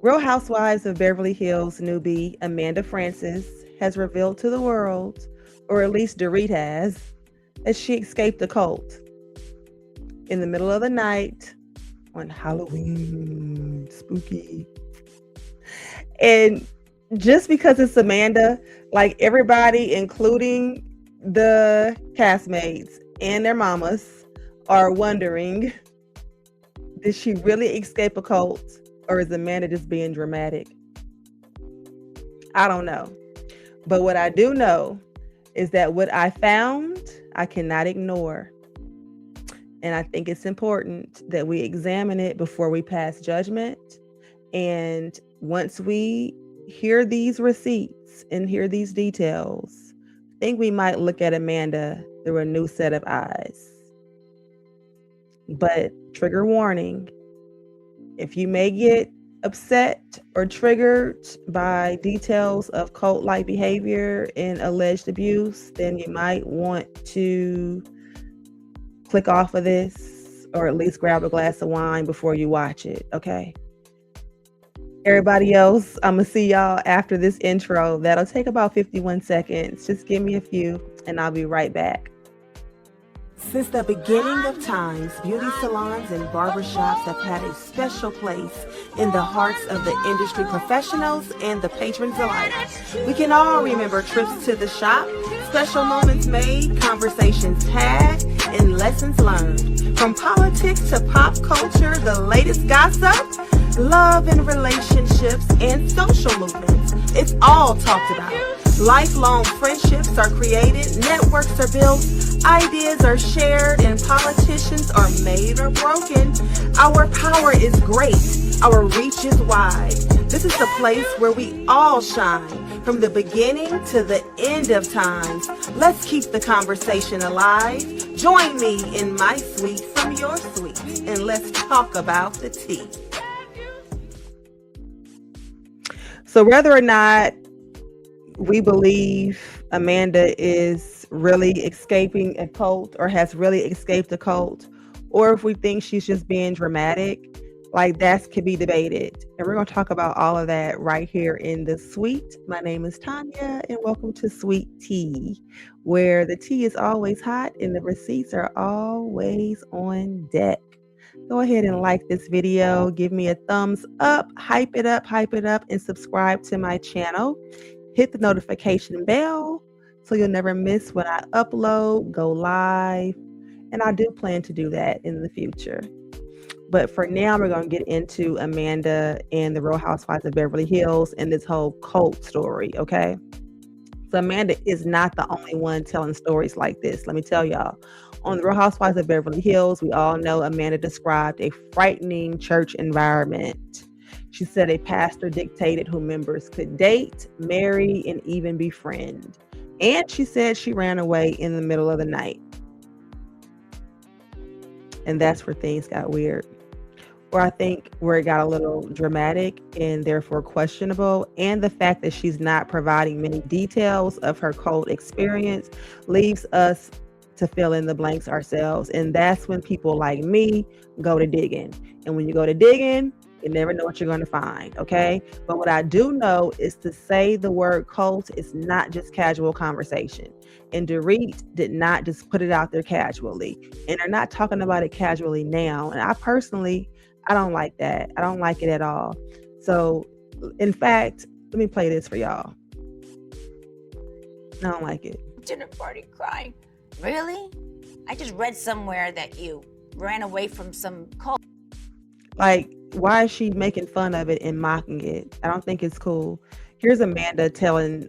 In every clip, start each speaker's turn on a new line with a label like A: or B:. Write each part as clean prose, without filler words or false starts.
A: Real Housewives of Beverly Hills newbie Amanda Francis has revealed to the world, or at least Dorit has, that she escaped a cult in the middle of the night on Halloween. Spooky. And just because it's Amanda, like everybody, including the castmates and their mamas, are wondering, did she really escape a cult, or is Amanda just being dramatic? I don't know. But what I do know is that what I found, I cannot ignore. And I think it's important that we examine it before we pass judgment. And once we hear these receipts and hear these details, I think we might look at Amanda through a new set of eyes. But trigger warning, if you may get upset or triggered by details of cult-like behavior and alleged abuse, then you might want to click off of this, or at least grab a glass of wine before you watch it, okay? Everybody else, I'm gonna see y'all after this intro. That'll take about 51 seconds. Just give me a few and I'll be right back. Since the beginning of times, beauty salons and barbershops have had a special place in the hearts of the industry professionals and the patrons alike. We can all remember trips to the shop, special moments made, conversations had, and lessons learned. From politics to pop culture, the latest gossip, love and relationships, and social movements, it's all talked about. Lifelong friendships are created, networks are built, ideas are shared, and politicians are made or broken. Our power is great, our reach is wide. This is the place where we all shine, from the beginning to the end of times. Let's keep the conversation alive. Join me in my suite from your suite, and let's talk about the tea. So whether or not we believe Amanda is really escaping a cult or has really escaped a cult, or if we think she's just being dramatic, like that could be debated. And we're going to talk about all of that right here in the suite. My name is Tanya and welcome to Sweet Tea, where the tea is always hot and the receipts are always on deck. Go ahead and like this video, give me a thumbs up, hype it up, and subscribe to my channel. Hit the notification bell so you'll never miss when I upload, go live, and I do plan to do that in the future. But for now, we're going to get into Amanda and the Real Housewives of Beverly Hills and this whole cult story, okay? So Amanda is not the only one telling stories like this. Let me tell y'all. On the Real Housewives of Beverly Hills, we all know Amanda described a frightening church environment. She said a pastor dictated who members could date, marry, and even befriend. And she said she ran away in the middle of the night. And that's where things got weird. Or I think where it got a little dramatic and therefore questionable. And the fact that she's not providing many details of her cult experience leaves us to fill in the blanks ourselves. And that's when people like me go to digging. And when you go to digging, you never know what you're going to find, okay? But what I do know is to say the word cult is not just casual conversation. And Dorit did not just put it out there casually. And they're not talking about it casually now. And I don't like that. I don't like it at all. So, in fact, let me play this for y'all. I don't like it.
B: Dinner party crying. Really? I just read somewhere that you ran away from some cult.
A: Like, why is she making fun of it and mocking it? I don't think it's cool. Here's Amanda telling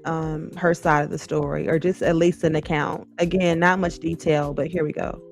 A: her side of the story, or just at least an account. Again, not much detail, but here we go.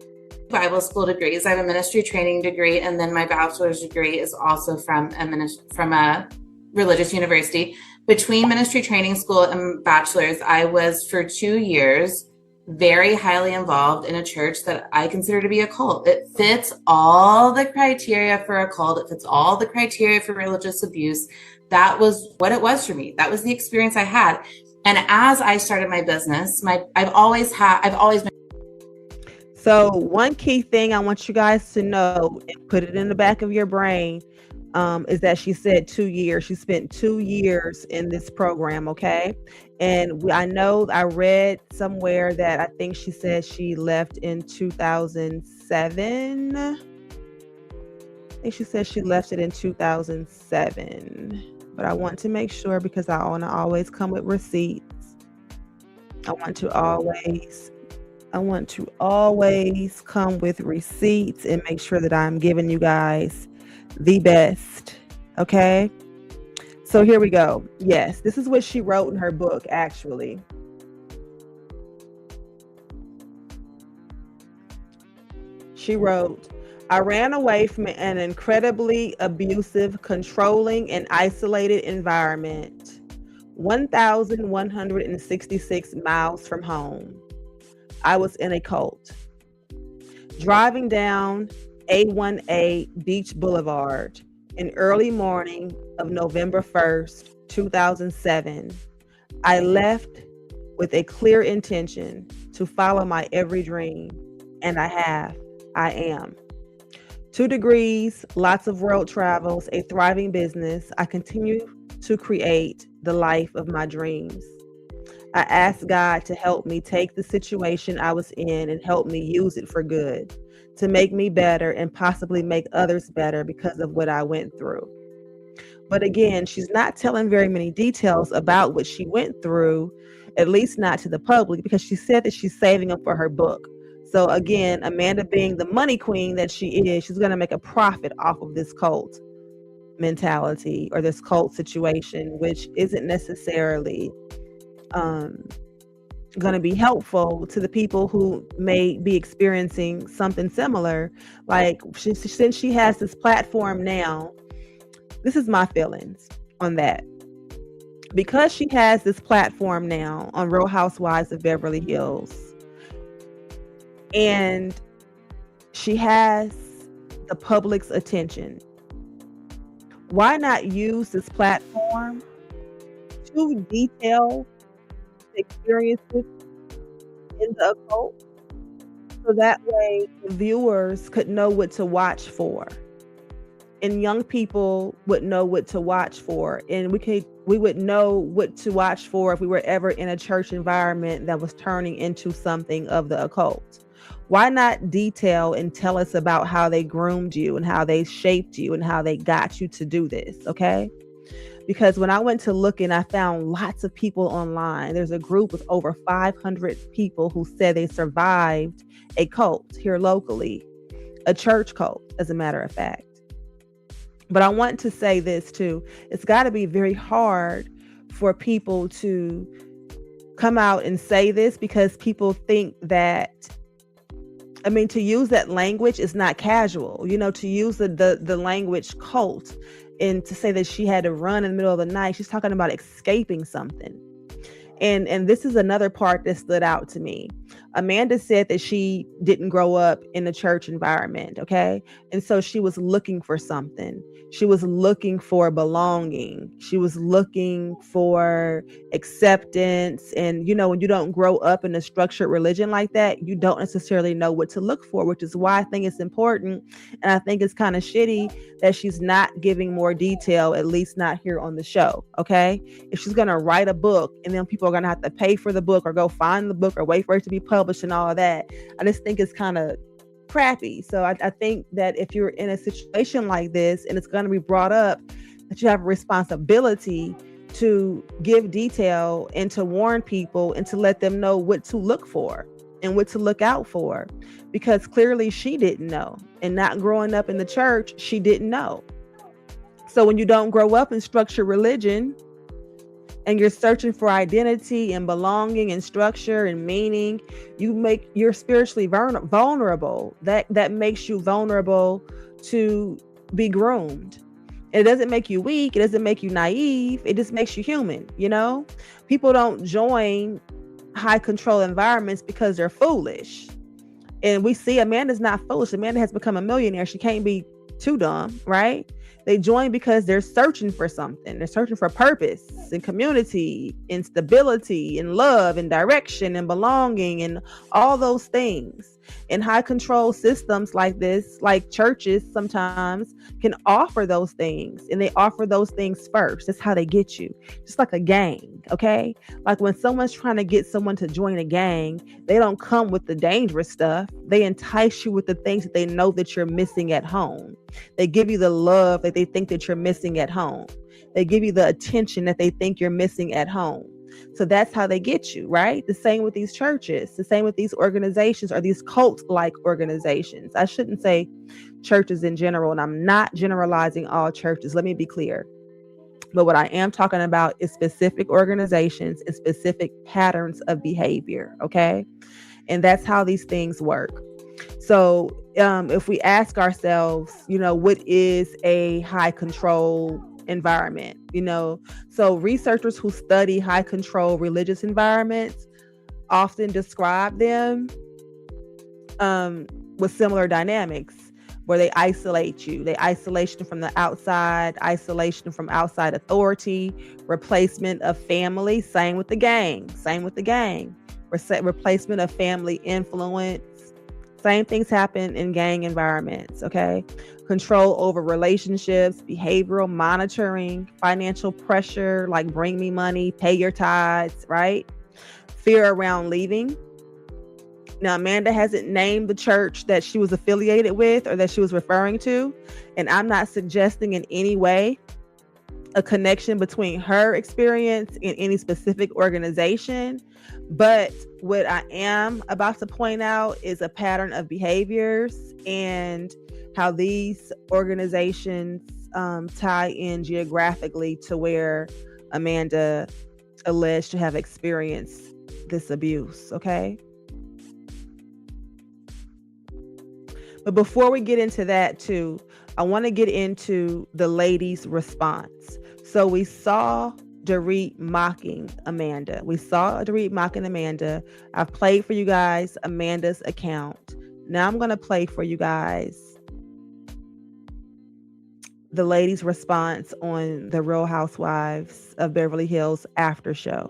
C: Bible school degrees. I have a ministry training degree, and then my bachelor's degree is also from a religious university. Between ministry training school and bachelor's, I was for 2 years very highly involved in a church that I consider to be a cult. It fits all the criteria for a cult. It fits all the criteria for religious abuse. That was what it was for me. That was the experience I had. And as I started my business, I've always been.
A: So one key thing I want you guys to know and put it in the back of your brain, is that she said 2 years. She spent 2 years in this program, okay? And I know I read somewhere that I think she said she left in 2007. I think she said she left it in 2007. But I want to make sure because I want to always come with receipts. I want to always come with receipts and make sure that I'm giving you guys the best. Okay. So here we go. Yes, this is what she wrote in her book, actually. She wrote, I ran away from an incredibly abusive, controlling, and isolated environment, 1,166 miles from home. I was in a cult. Driving down A1A Beach Boulevard in early morning of November 1st, 2007, I left with a clear intention to follow my every dream, and I am. 2 degrees, lots of world travels, a thriving business. I continue to create the life of my dreams. I asked God to help me take the situation I was in and help me use it for good, to make me better and possibly make others better because of what I went through. But again, she's not telling very many details about what she went through, at least not to the public, because she said that she's saving them for her book. So again, Amanda being the money queen that she is, she's going to make a profit off of this cult mentality or this cult situation, which isn't necessarily going to be helpful to the people who may be experiencing something similar. Like since she has this platform now, this is my feelings on that. Because she has this platform now on Real Housewives of Beverly Hills, and she has the public's attention, why not use this platform to detail experiences in the occult so that way the viewers could know what to watch for and young people would know what to watch for, and we would know what to watch for if we were ever in a church environment that was turning into something of the occult. Why not detail and tell us about how they groomed you and how they shaped you and how they got you to do this, okay? Because when I went to look and I found lots of people online, there's a group with over 500 people who said they survived a cult here locally, a church cult, as a matter of fact. But I want to say this too. It's got to be very hard for people to come out and say this because people think that, to use that language is not casual, to use the language cult and to say that she had to run in the middle of the night. She's talking about escaping something. And this is another part that stood out to me. Amanda said that she didn't grow up in a church environment, okay? And so she was looking for something. She was looking for belonging. She was looking for acceptance. And, when you don't grow up in a structured religion like that, you don't necessarily know what to look for, which is why I think it's important. And I think it's kind of shitty that she's not giving more detail, at least not here on the show, okay? If she's going to write a book and then people are going to have to pay for the book or go find the book or wait for it to be published and all of that, I just think it's kind of crappy. So I think that if you're in a situation like this and it's going to be brought up, that you have a responsibility to give detail and to warn people and to let them know what to look for and what to look out for, because clearly she didn't know, and not growing up in the church, she didn't know. So when you don't grow up in structured religion and you're searching for identity and belonging and structure and meaning, you're spiritually vulnerable. That makes you vulnerable to be groomed. It doesn't make you weak. It doesn't make you naive. It just makes you human. People don't join high control environments because they're foolish. And we see Amanda's not foolish. Amanda has become a millionaire. She can't be too dumb, right? They join because they're searching for something. They're searching for purpose and community and stability and love and direction and belonging and all those things. And high control systems like this, like churches sometimes, can offer those things, and they offer those things first. That's how they get you. Just like a gang, okay? Like when someone's trying to get someone to join a gang, they don't come with the dangerous stuff. They entice you with the things that they know that you're missing at home. They give you the love that they think that you're missing at home. They give you the attention that they think you're missing at home. So that's how they get you, right? The same with these churches, the same with these organizations or these cult-like organizations. I shouldn't say churches in general, and I'm not generalizing all churches. Let me be clear. But what I am talking about is specific organizations and specific patterns of behavior, okay? And that's how these things work. So if we ask ourselves, what is a high control environment? So researchers who study high control religious environments often describe them with similar dynamics, where they isolate you. They isolation from the outside, isolation from outside authority, replacement of family. Same with the gang. Replacement of family influence. Same things happen in gang environments, okay? Control over relationships, behavioral monitoring, financial pressure, like bring me money, pay your tithes, right? Fear around leaving. Now, Amanda hasn't named the church that she was affiliated with or that she was referring to, and I'm not suggesting in any way a connection between her experience and any specific organization. But what I am about to point out is a pattern of behaviors and how these organizations tie in geographically to where Amanda alleged to have experienced this abuse, okay? But before we get into that too, I want to get into the ladies' response. So we saw Dorit mocking Amanda. I've played for you guys Amanda's account. Now I'm going to play for you guys the ladies' response on the Real Housewives of Beverly Hills after show.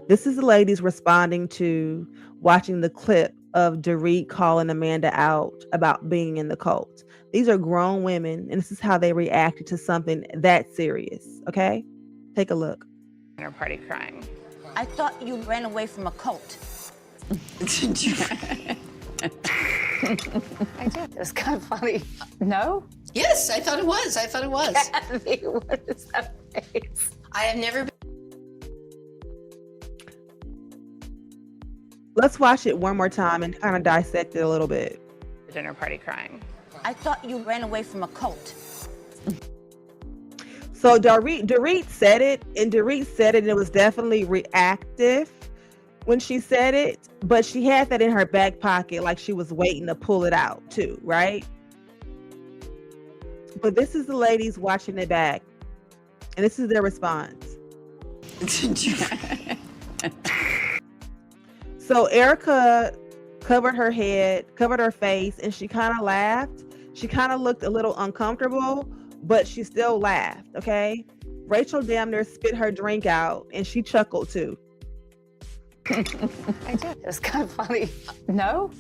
A: This is the ladies responding to watching the clip of Dorit calling Amanda out about being in the cult. These are grown women, and this is how they reacted to something that serious, okay? Take a look.
D: Dinner party crying.
B: I thought you ran away from a cult.
D: I did. It was kind of funny. No?
E: Yes, I thought it was.
D: Kathy, what is that face?
E: I have never been.
A: Let's watch it one more time and kind of dissect it a little bit.
D: Dinner party crying.
B: I thought you ran away from a cult.
A: So Dorit said it, and it was definitely reactive when she said it, but she had that in her back pocket, like she was waiting to pull it out too, right? But this is the ladies watching it back, and this is their response. So Erica covered her head, covered her face, and she kind of laughed. She kind of looked a little uncomfortable, but she still laughed, okay? Rachel damn near spit her drink out, and she chuckled too.
D: I did. It was kind of funny. No?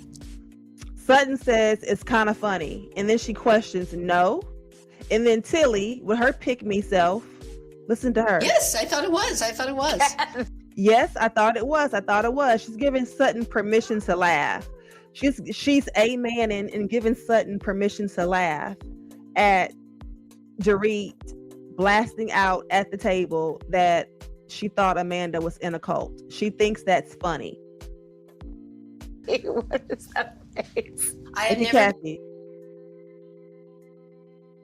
A: Sutton says it's kind of funny, and then she questions no. And then Tilly, with her pick-me self, listen to her.
E: Yes, I thought it was.
A: Yes, I thought it was. She's giving Sutton permission to laugh. She's amening and giving Sutton permission to laugh at Dorit blasting out at the table that she thought Amanda was in a cult. She thinks that's funny.
D: What is that face?
E: I have never.
A: Kathy.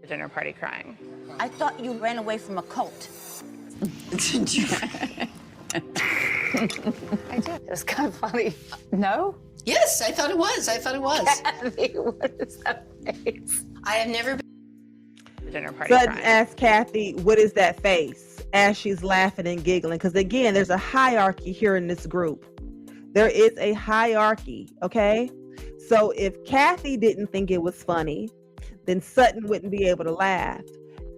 D: Dinner party crying.
B: I thought you ran away from a cult.
D: I did. It was kind of funny. No?
E: Yes, I thought it was.
D: Kathy, what is that face?
E: I have never been.
D: Dinner party
A: Sutton
D: crying.
A: asked Kathy, what is that face? As she's laughing and giggling. Because again, there's a hierarchy here in this group. There is a hierarchy, okay? So if Kathy didn't think it was funny, then Sutton wouldn't be able to laugh.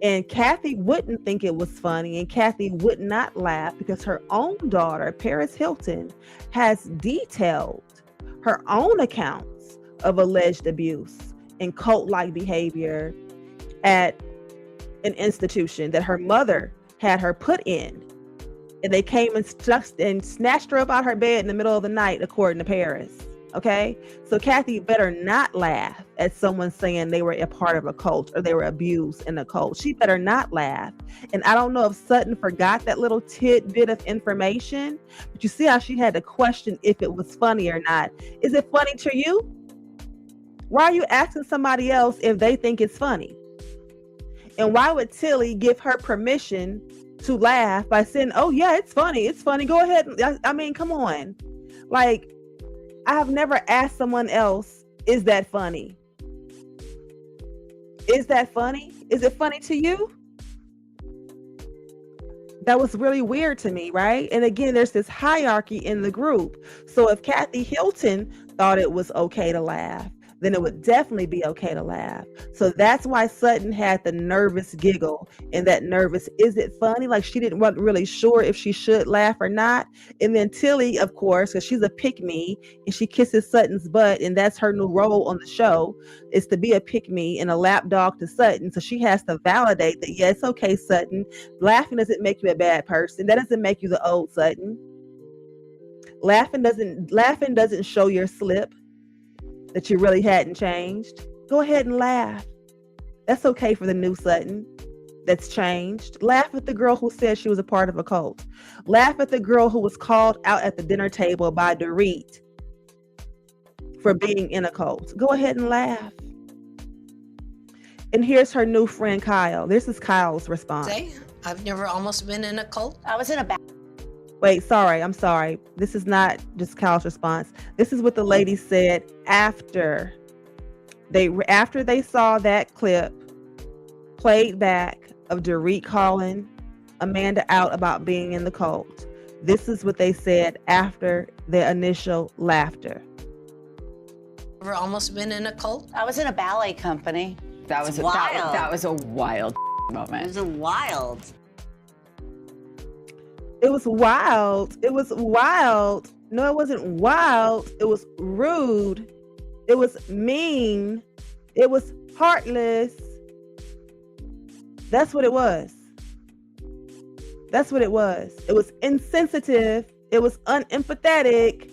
A: And Kathy wouldn't think it was funny, and Kathy would not laugh because her own daughter, Paris Hilton, has detailed her own accounts of alleged abuse and cult-like behavior at an institution that her mother had her put in. And they came and snatched her up out of her bed in the middle of the night, according to Paris. Okay, so Kathy better not laugh at someone saying they were a part of a cult or they were abused in a cult. She better not laugh. And I don't know if Sutton forgot that little tidbit of information, but you see how she had to question if it was funny or not. Is it funny to you? Why are you asking somebody else if they think it's funny? And why would Tilly give her permission to laugh by saying, oh yeah, it's funny, go ahead. I mean, come on. Like, I have never asked someone else, is that funny? Is that funny? Is it funny to you? That was really weird to me, right? And again, there's this hierarchy in the group. So if Kathy Hilton thought it was okay to laugh, then it would definitely be okay to laugh. So that's why Sutton had the nervous giggle and that nervous, is it funny? Like she wasn't really sure if she should laugh or not. And then Tilly, of course, because she's a pick-me and she kisses Sutton's butt, and that's her new role on the show, is to be a pick-me and a lapdog to Sutton. So she has to validate that, yeah, it's okay, Sutton. Laughing doesn't make you a bad person. That doesn't make you the old Sutton. Laughing doesn't show your slip that you really hadn't changed. Go ahead and laugh. That's okay for the new Sutton that's changed. Laugh at the girl who said she was a part of a cult. Laugh at the girl who was called out at the dinner table by Dorit for being in a cult. Go ahead and laugh. And here's her new friend, Kyle. This is Kyle's response.
E: Say, I've never almost been in a cult.
D: I was in a
A: Wait, I'm sorry. This is not just Kyle's response. This is what the lady said after they saw that clip played back of Dorit calling Amanda out about being in the cult. This is what they said after the initial laughter.
E: Ever almost been in a cult?
D: I was in a ballet company.
F: That was
G: wild.
F: That was a wild
G: It
F: moment.
G: was a wild.
A: It was wild. It was wild. No, it wasn't wild. It was rude. It was mean. It was heartless. That's what it was. That's what it was. It was insensitive. It was unempathetic.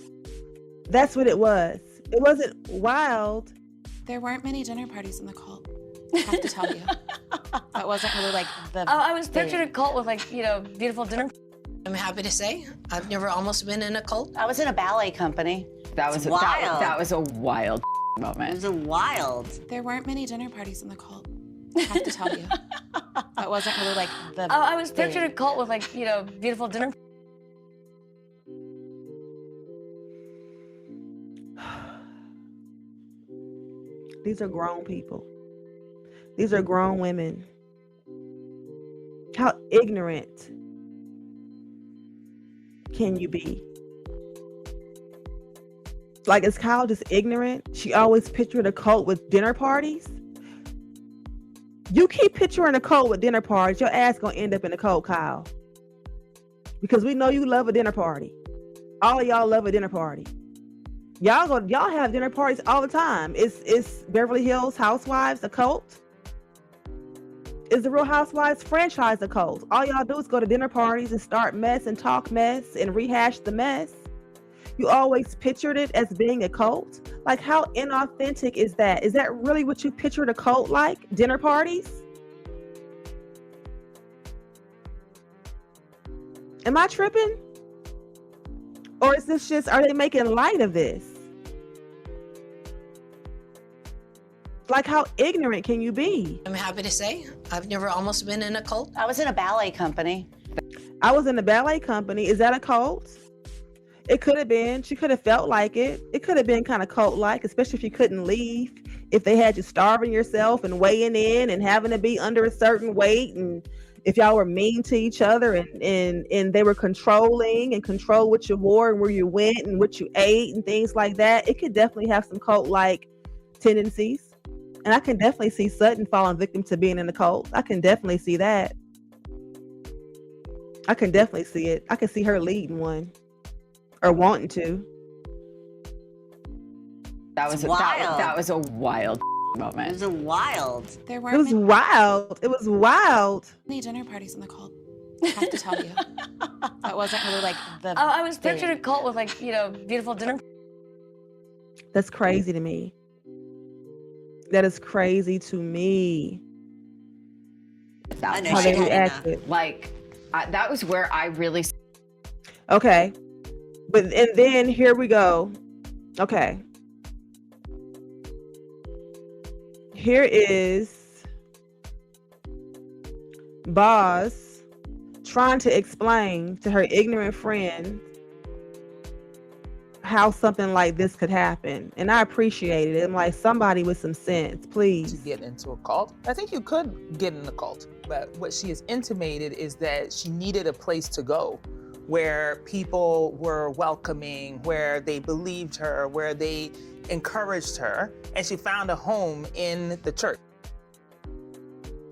A: That's what it was. It wasn't wild.
H: There weren't many dinner parties in the cult. I have to tell you. That wasn't really like the.
G: Oh, I was picturing a cult with beautiful dinner.
E: I'm happy to say, I've never almost been in a cult.
D: I was in a ballet company.
F: That was
G: wild.
F: that was a wild
G: It
F: moment.
G: was a wild.
H: There weren't many dinner parties in the cult. I have to tell you. That wasn't really like the.
G: Oh, I was
H: thing.
G: picturing a cult with beautiful dinner.
A: These are grown people. These are grown women. How ignorant can you be? Like, is Kyle just ignorant? She always pictured a cult with dinner parties. You keep picturing a cult with dinner parties, your ass gonna end up in a cult, Kyle. Because we know you love a dinner party. All of y'all love a dinner party. Y'all have dinner parties all the time. Is Beverly Hills Housewives a cult? Is the Real Housewives franchise a cult? All y'all do is go to dinner parties and start mess and talk mess and rehash the mess. You always pictured it as being a cult. Like, how inauthentic is that? Is that really what you pictured a cult like? Dinner parties? Am I tripping? Or is this just, are they making light of this? Like, how ignorant can you be?
E: I'm happy to say, I've never almost been in a cult.
D: I was in a ballet company.
A: I was in a ballet company. Is that a cult? It could have been. She could have felt like it. It could have been kind of cult-like, especially if you couldn't leave. If they had you starving yourself and weighing in and having to be under a certain weight, and if y'all were mean to each other and they were controlling and control what you wore and where you went and what you ate and things like that, it could definitely have some cult-like tendencies. And I can definitely see Sutton falling victim to being in the cult. I can definitely see that. I can definitely see it. I can see her leading one or wanting to.
F: That was a wild
G: It
F: moment.
G: was a wild.
H: There
A: It
H: weren't
A: was wild. It was wild.
H: many dinner parties in the cult. I have to tell you. That wasn't really like the.
G: Oh, I was picturing a cult with like, beautiful dinner.
A: That's crazy to me. That is crazy to me.
G: I know
A: How
G: she
A: they
G: had
A: reacted.
F: Like, that was where I really.
A: Okay. And then here we go. Okay. Here is Boz trying to explain to her ignorant friend how something like this could happen. And I appreciated it. I'm like, somebody with some sense,
I: to
A: please.
I: get into a cult. I think you could get in a cult, but what she has intimated is that she needed a place to go where people were welcoming, where they believed her, where they encouraged her, and she found a home in the church.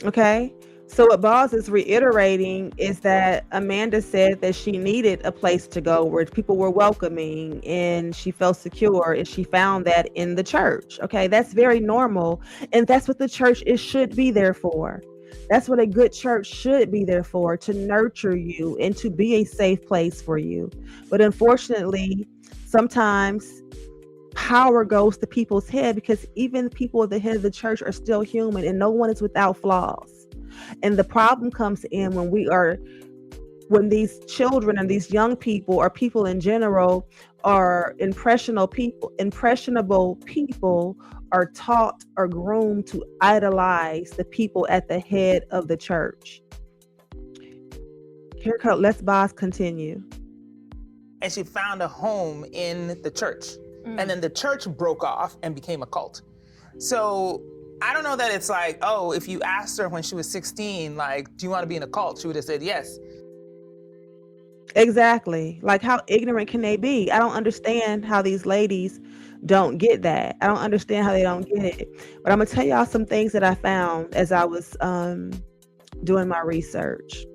A: Okay. So what Boz is reiterating is that Amanda said that she needed a place to go where people were welcoming and she felt secure, and she found that in the church. Okay, that's very normal, and that's what the church should be there for. That's what a good church should be there for, to nurture you and to be a safe place for you. But unfortunately, sometimes power goes to people's head, because even the people at the head of the church are still human, and no one is without flaws. And the problem comes in when these children and these young people, or people in general, are impressionable people are taught or groomed to idolize the people at the head of the church. Let's Boz continue.
I: And she found a home in the church. And then the church broke off and became a cult. So I don't know that it's like, oh, if you asked her when she was 16, like, do you want to be in a cult? She would have said yes.
A: Exactly. Like, how ignorant can they be? I don't understand how these ladies don't get that. I don't understand how they don't get it. But I'm gonna tell y'all some things that I found as I was doing my research,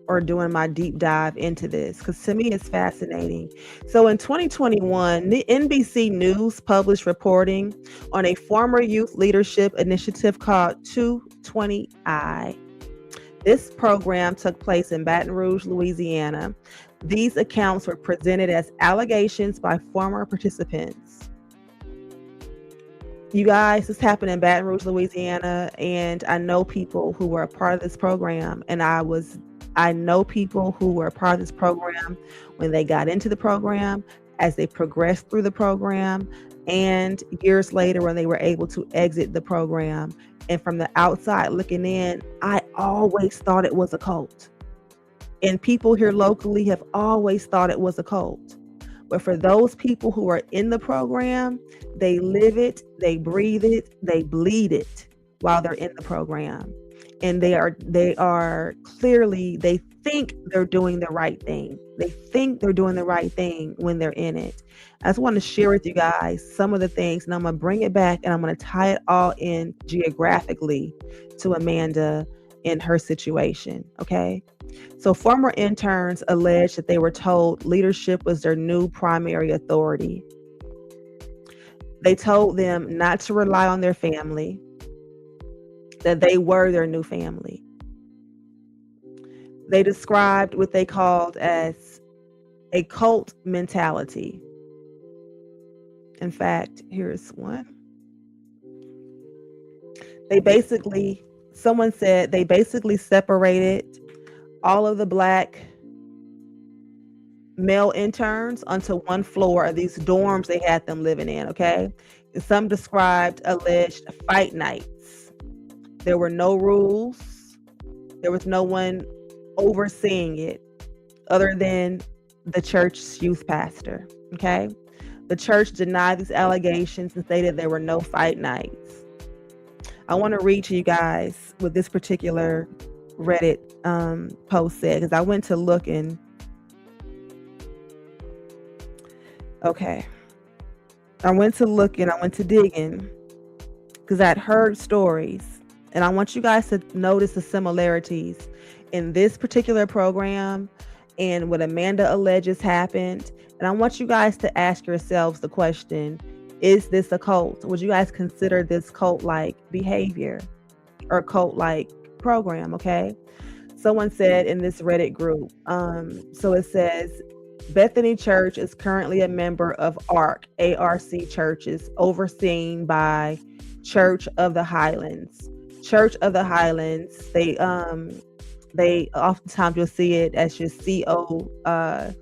A: or doing my deep dive into this, because to me it's fascinating. So in 2021, the NBC News published reporting on a former youth leadership initiative called 220i. This program took place in Baton Rouge, Louisiana. These accounts were presented as allegations by former participants. You guys, this happened in Baton Rouge, Louisiana, and I know people who were a part of this program, and I know people who were a part of this program when they got into the program, as they progressed through the program, and years later when they were able to exit the program. And from the outside looking in, I always thought it was a cult. And people here locally have always thought it was a cult. But for those people who are in the program, they live it, they breathe it, they bleed it while they're in the program. And they are clearly, they think they're doing the right thing. They think they're doing the right thing when they're in it. I just want to share with you guys some of the things, and I'm going to bring it back, and I'm going to tie it all in geographically to Amanda in her situation. Okay. So former interns alleged that they were told leadership was their new primary authority. They told them not to rely on their family, that they were their new family. They described what they called as a cult mentality. In fact, here's one. Someone said they basically separated all of the Black male interns onto one floor of these dorms they had them living in, okay? And some described alleged fight nights. There were no rules. There was no one overseeing it other than the church's youth pastor, okay? The church denied these allegations and stated there were no fight nights. I want to read to you guys what this particular Reddit post said, because I went to look and I went to digging, because I'd heard stories, and I want you guys to notice the similarities in this particular program and what Amanda alleges happened. And I want you guys to ask yourselves the question, is this a cult? Would you guys consider this cult-like behavior or cult-like program? Okay. Someone said in this Reddit group, so it says, Bethany Church is currently a member of ARC churches overseen by Church of the Highlands. Church of the Highlands, they oftentimes you'll see it as just COTH,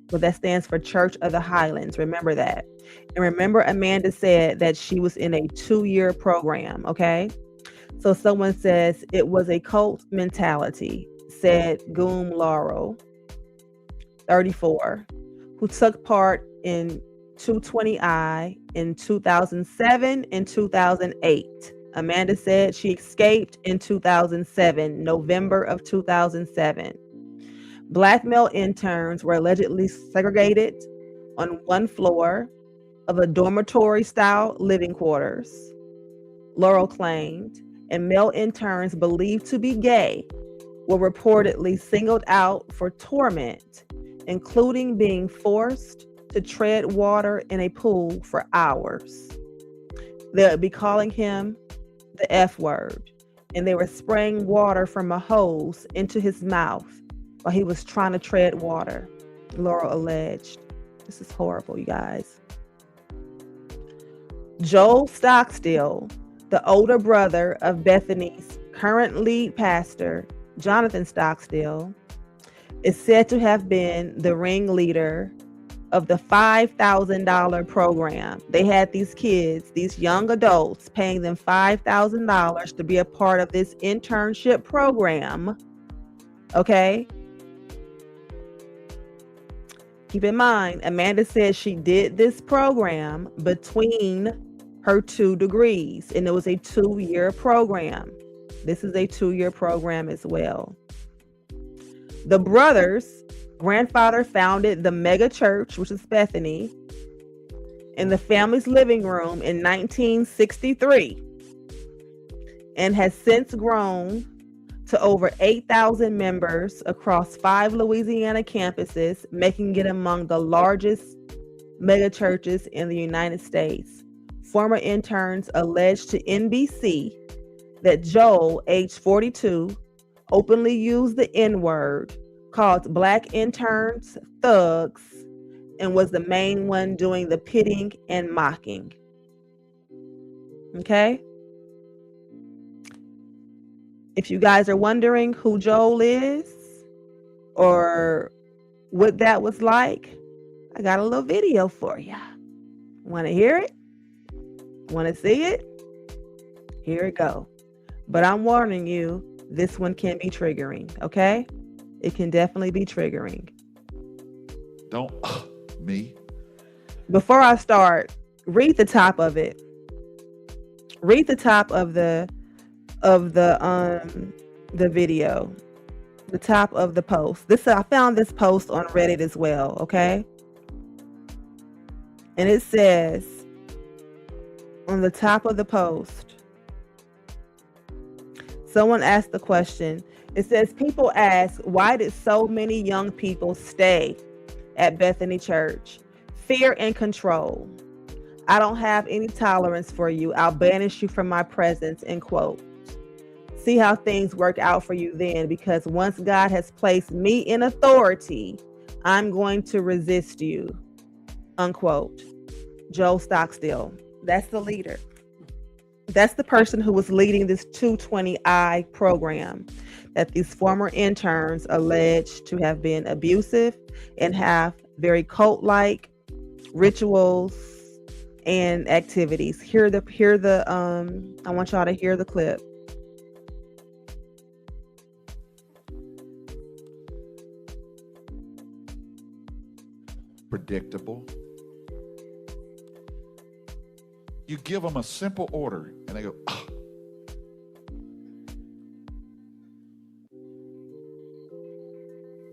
A: but that stands for Church of the Highlands. Remember that. And remember, Amanda said that she was in a 2-year program, okay? So someone says it was a cult mentality, said Goom Laurel, 34, who took part in 220I in 2007 and 2008. Amanda said she escaped in 2007, November of 2007. Black male interns were allegedly segregated on one floor of a dormitory-style living quarters, Laurel claimed, and male interns believed to be gay were reportedly singled out for torment, including being forced to tread water in a pool for hours. They would be calling him the F word, and they were spraying water from a hose into his mouth while he was trying to tread water, Laurel alleged. This is horrible, you guys. Joel Stockstill, the older brother of Bethany's current lead pastor, Jonathan Stockstill, is said to have been the ringleader of the $5,000 program. They had these kids, these young adults, paying them $5,000 to be a part of this internship program. Okay? Keep in mind, Amanda says she did this program between her 2 degrees, and it was a 2-year program. This is a 2-year program as well. The brothers' grandfather founded the mega church, which is Bethany, in the family's living room in 1963, and has since grown to over 8,000 members across 5 Louisiana campuses, making it among the largest mega churches in the United States. Former interns alleged to NBC that Joel, age 42, openly used the N-word, called Black interns thugs, and was the main one doing the pitting and mocking. Okay? If you guys are wondering who Joel is or what that was like, I got a little video for you. Want to hear it? Want to see it? Here it go. But I'm warning you, this one can be triggering, okay? It can definitely be triggering.
J: Don't, me.
A: Before I start, read the top of it. Read the top of the video. The top of the post. I found this post on Reddit as well, okay? And it says on the top of the post, someone asked the question. It says, people ask, why did so many young people stay at Bethany Church? Fear and control. I don't have any tolerance for you. I'll banish you from my presence, end quote. See how things work out for you then, because once God has placed me in authority, I'm going to resist you, unquote. Joel Stockstill. That's the leader. That's the person who was leading this 220I program that these former interns alleged to have been abusive and have very cult-like rituals and activities. I want y'all to hear the clip.
J: Predictable. You give them a simple order and they go, ah.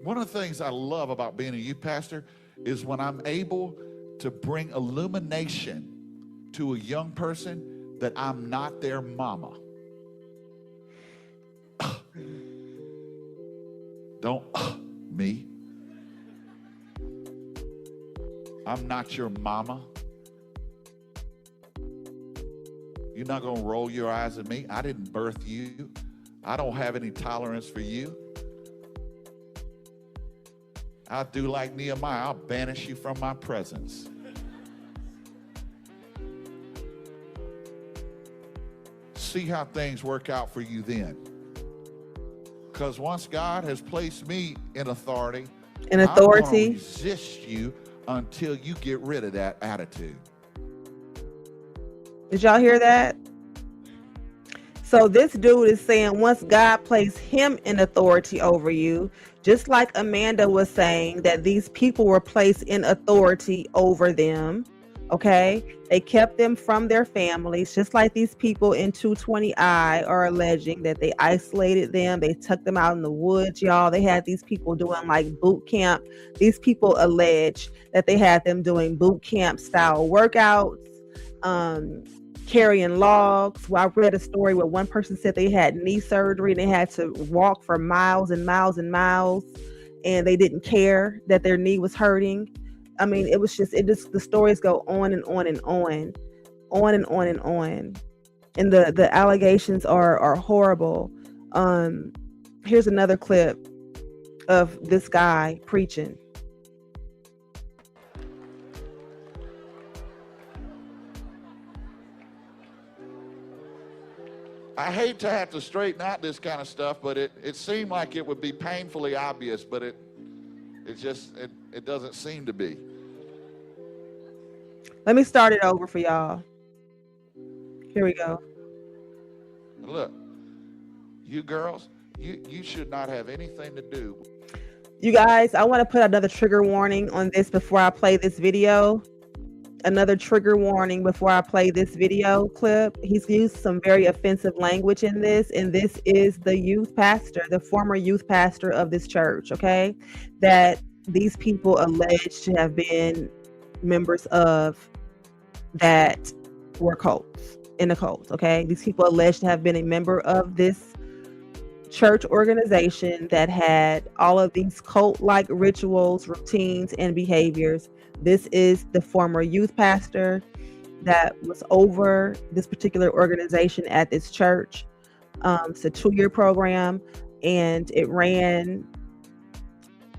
J: One of the things I love about being a youth pastor is when I'm able to bring illumination to a young person that I'm not their mama. Don't me. I'm not your mama. You're not going to roll your eyes at me. I didn't birth you. I don't have any tolerance for you. I'll do like Nehemiah. I'll banish you from my presence. See how things work out for you then. Because once God has placed me in authority, I'm going to resist you until you get rid of that attitude.
A: Did y'all hear that? So this dude is saying once God placed him in authority over you, just like Amanda was saying that these people were placed in authority over them, okay? They kept them from their families, just like these people in 220I are alleging that they isolated them. They took them out in the woods, y'all. They had these people doing like boot camp. These people allege that they had them doing boot camp style workouts, carrying logs. Well, I read a story where one person said they had knee surgery and they had to walk for miles and miles and miles, and they didn't care that their knee was hurting. I mean, the stories go on and on and on, on and on and on. And the allegations are horrible. Here's another clip of this guy preaching.
J: I hate to have to straighten out this kind of stuff, but it seemed like it would be painfully obvious, but it doesn't seem to be.
A: Let me start it over for y'all. Here we go.
J: Look, you girls, you should not have anything to do.
A: You guys, I want to put another trigger warning on this before I play this video. Another trigger warning before I play this video clip. He's used some very offensive language in this, and this is the youth pastor, the former youth pastor of this church, okay? That these people alleged to have been members of that were cults, in the cults, okay? These people alleged to have been a member of this church organization that had all of these cult-like rituals, routines, and behaviors. This is the former youth pastor that was over this particular organization at this church. It's a 2-year program, and it ran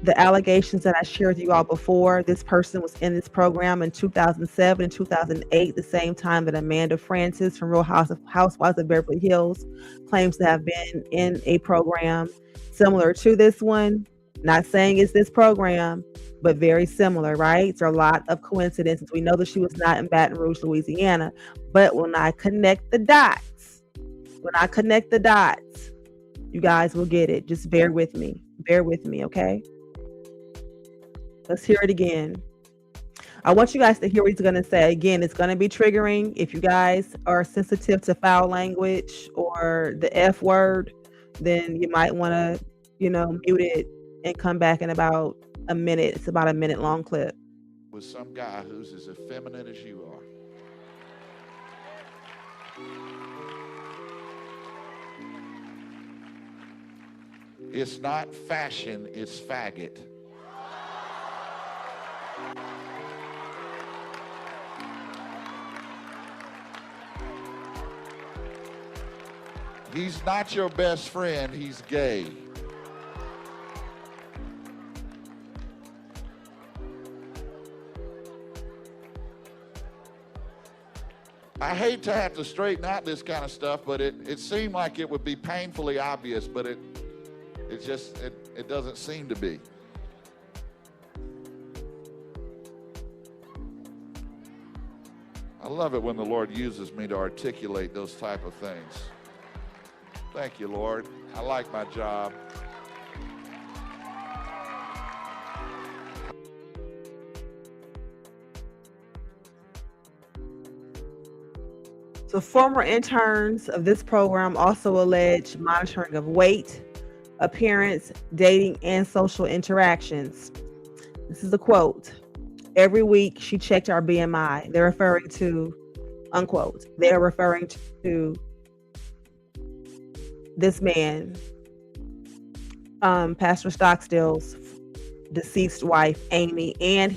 A: the allegations that I shared with you all before. This person was in this program in 2007 and 2008, the same time that Amanda Francis from Real Housewives of Beverly Hills claims to have been in a program similar to this one. Not saying it's this program, but very similar, right? There are a lot of coincidences. We know that she was not in Baton Rouge, Louisiana, but when I connect the dots, you guys will get it. Just bear with me, okay? Let's hear it again. I want you guys to hear what he's going to say. Again, it's going to be triggering. If you guys are sensitive to foul language or the F word, then you might want to, mute it and come back in about a minute. It's about a minute long clip.
J: With some guy who's as effeminate as you are. It's not fashion, it's faggot. He's not your best friend, he's gay. I hate to have to straighten out this kind of stuff, but it seemed like it would be painfully obvious, but it doesn't seem to be. I love it when the Lord uses me to articulate those type of things. Thank you, Lord. I like my job.
A: So former interns of this program also allege monitoring of weight, appearance, dating, and social interactions. This is a quote. Every week she checked our BMI. They're referring to unquote. They're referring to this man, Pastor Stockstill's deceased wife, Amy, and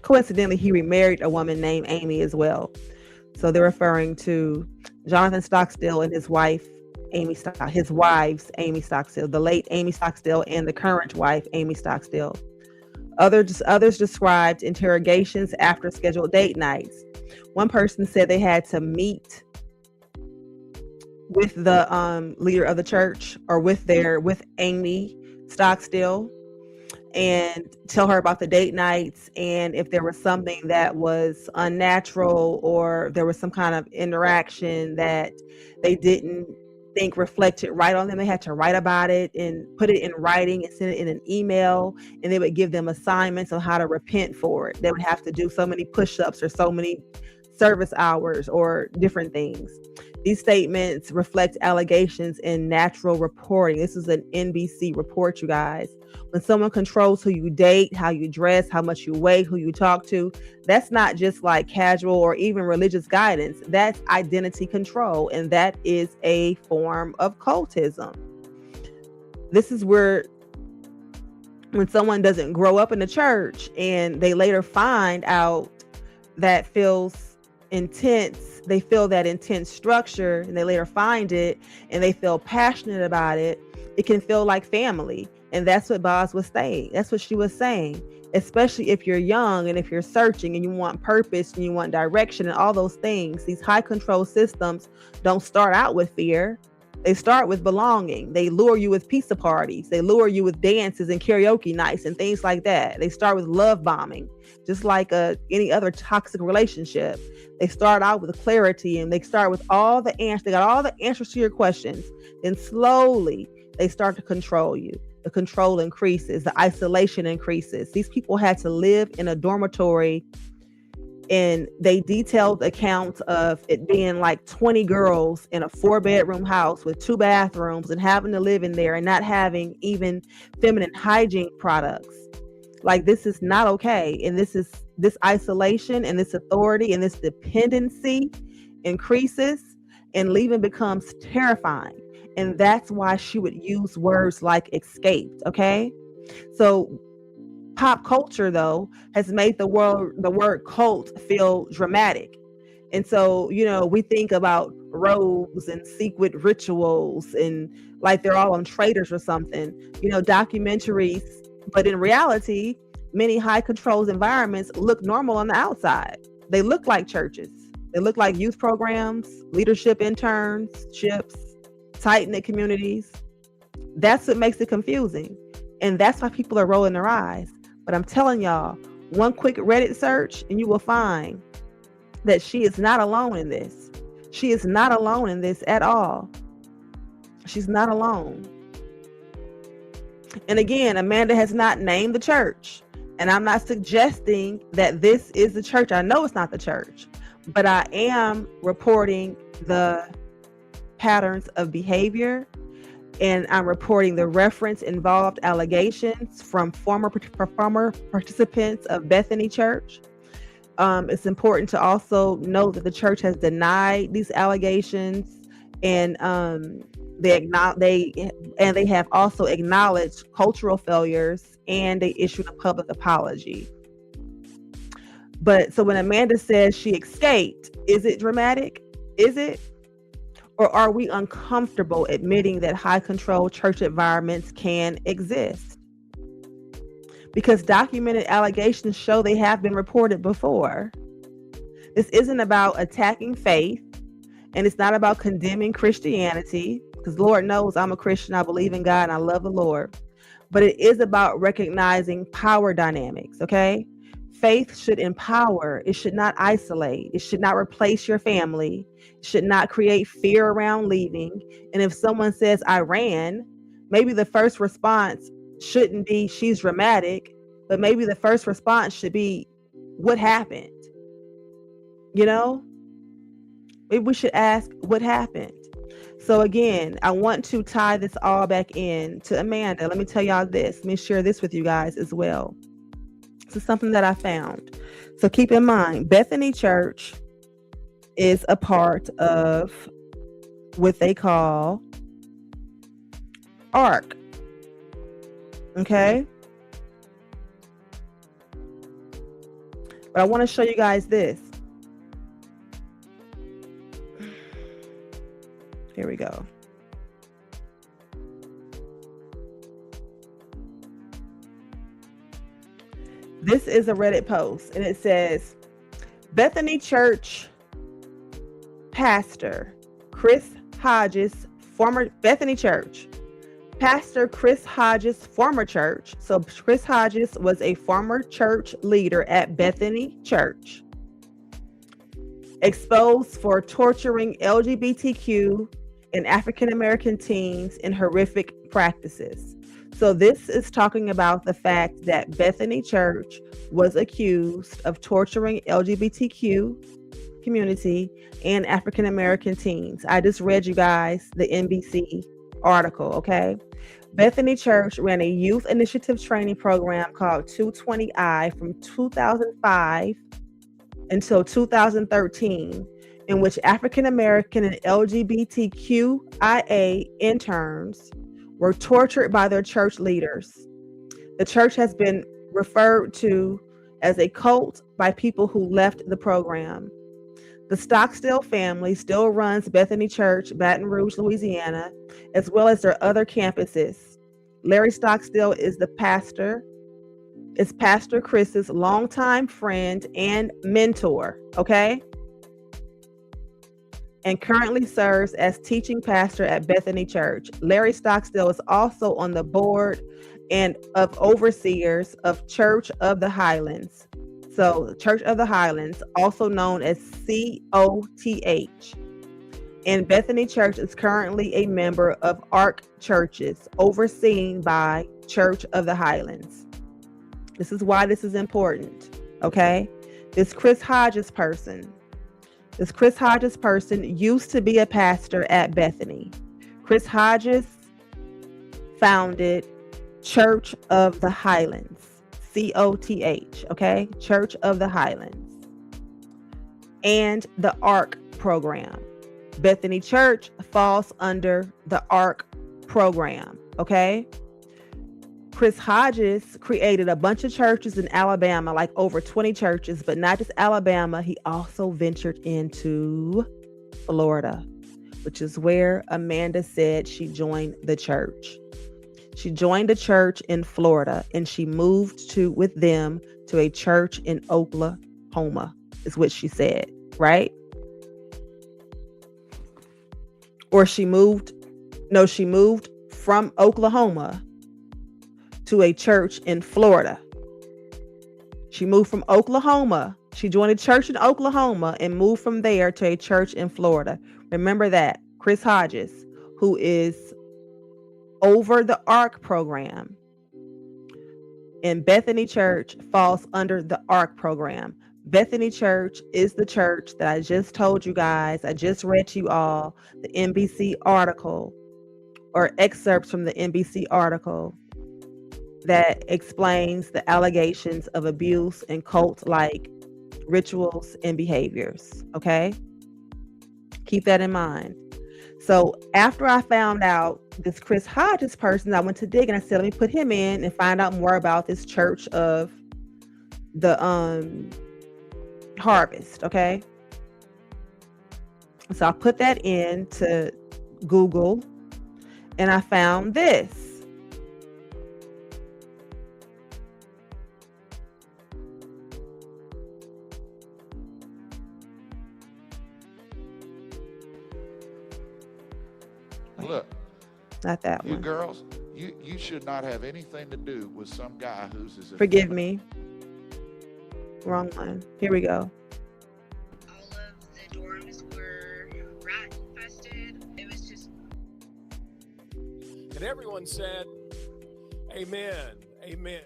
A: coincidentally, he remarried a woman named Amy as well. So they're referring to Jonathan Stockstill and his wives, Amy Stockstill, the late Amy Stockstill and the current wife, Amy Stockstill. Others described interrogations after scheduled date nights. One person said they had to meet with the leader of the church, or with Amy Stockstill, and tell her about the date nights, and if there was something that was unnatural or there was some kind of interaction that they didn't think reflected right on them, they had to write about it and put it in writing and send it in an email, and they would give them assignments on how to repent for it. They would have to do so many push-ups or so many service hours or different things. These statements reflect allegations in natural reporting. This is an NBC report, you guys. When someone controls who you date, how you dress, how much you weigh, who you talk to, that's not just like casual or even religious guidance. That's identity control, and that is a form of cultism. This is where, when someone doesn't grow up in the church and they later find out that feels intense, they feel that intense structure, and they later find it and they feel passionate about it, it can feel like family. And that's what Boz was saying. That's what she was saying. Especially if you're young and if you're searching and you want purpose and you want direction and all those things. These high control systems don't start out with fear. They start with belonging. They lure you with pizza parties. They lure you with dances and karaoke nights and things like that. They start with love bombing, just like any other toxic relationship. They start out with clarity, and they start with all the answers. They got all the answers to your questions. Then slowly they start to control you. The control increases, the isolation increases. These people had to live in a dormitory, and they detailed accounts of it being like 20 girls in a 4-bedroom house with 2 bathrooms, and having to live in there and not having even feminine hygiene products. Like, this is not okay. And this isolation and this authority and this dependency increases, and leaving becomes terrifying. And that's why she would use words like escaped. Okay. So pop culture, though, has made the word cult feel dramatic. And so, we think about robes and secret rituals and like they're all on Traitors or something, documentaries. But in reality, many high controls environments look normal on the outside. They look like churches. They look like youth programs, leadership internships, tight-knit communities. That's what makes it confusing. And that's why people are rolling their eyes. But I'm telling y'all, one quick Reddit search and you will find that she is not alone in this. She is not alone in this at all. She's not alone. And again, Amanda has not named the church. And I'm not suggesting that this is the church. I know it's not the church. But I am reporting the patterns of behavior, and I'm reporting the involved allegations from former participants of Bethany Church. It's important to also note that the church has denied these allegations, and they have also acknowledged cultural failures, and they issued a public apology. But so when Amanda says she escaped, is it dramatic? Is it? Or are we uncomfortable admitting that high control church environments can exist? Because documented allegations show they have been reported before. This isn't about attacking faith, and it's not about condemning Christianity, because Lord knows I'm a Christian, I believe in God, and I love the Lord. But it is about recognizing power dynamics, okay? Faith should empower. It should not isolate. It should not replace your family. It should not create fear around leaving. And if someone says, I ran, maybe the first response shouldn't be, she's dramatic, but maybe the first response should be, what happened? Maybe we should ask, what happened? So again, I want to tie this all back in to Amanda. Let me tell y'all this. Let me share this with you guys as well. This is something that I found. So keep in mind, Bethany Church is a part of what they call ARC. Okay? But I want to show you guys this. Here we go. This is a Reddit post, and it says, Bethany Church pastor Chris Hodges, former Bethany Church. Pastor Chris Hodges' former church. So Chris Hodges was a former church leader at Bethany Church. Exposed for torturing LGBTQ and African American teens in horrific practices. So this is talking about the fact that Bethany Church was accused of torturing LGBTQ community and African American teens. I just read you guys the NBC article, okay? Bethany Church ran a youth initiative training program called 220I from 2005 until 2013, in which African American and LGBTQIA interns were tortured by their church leaders. The church has been referred to as a cult by people who left the program. The Stockstill family still runs Bethany Church, Baton Rouge, Louisiana, as well as their other campuses. Larry Stockstill is Pastor Chris's longtime friend and mentor, okay? And currently serves as teaching pastor at Bethany Church. Larry Stockstill is also on the board and of overseers of Church of the Highlands. So Church of the Highlands, also known as COTH. And Bethany Church is currently a member of ARC churches, overseen by Church of the Highlands. This is why this is important, okay? This Chris Hodges person used to be a pastor at Bethany. Chris Hodges founded Church of the Highlands, COTH, okay? Church of the Highlands. And the ARC program. Bethany Church falls under the ARC program, okay? Chris Hodges created a bunch of churches in Alabama, like over 20 churches, but not just Alabama. He also ventured into Florida, which is where Amanda said she joined the church. She joined a church in Florida, and she moved with them to a church in Oklahoma, is what she said, right? Or she moved from Oklahoma to a church in Florida. She moved from Oklahoma. She joined a church in Oklahoma and moved from there to a church in Florida. Remember that. Chris Hodges, who is over the ARC program, and Bethany Church falls under the ARC program. Bethany Church is the church that I just told you guys. I just read to you all the NBC article, or excerpts from the NBC article, that explains the allegations of abuse and cult-like rituals and behaviors, okay? Keep that in mind. So after I found out this Chris Hodges person, I went to dig and I said, let me put him in and find out more about this Church of the Harvest, okay? So I put that into Google and I found this.
J: Look,
A: not that
J: you
A: one.
J: girls, you should not have anything to do with some guy who's as
A: Forgive me. Wrong one. Here we go.
K: All of the dorms were rat infested. It was just.
L: And everyone said, amen, amen.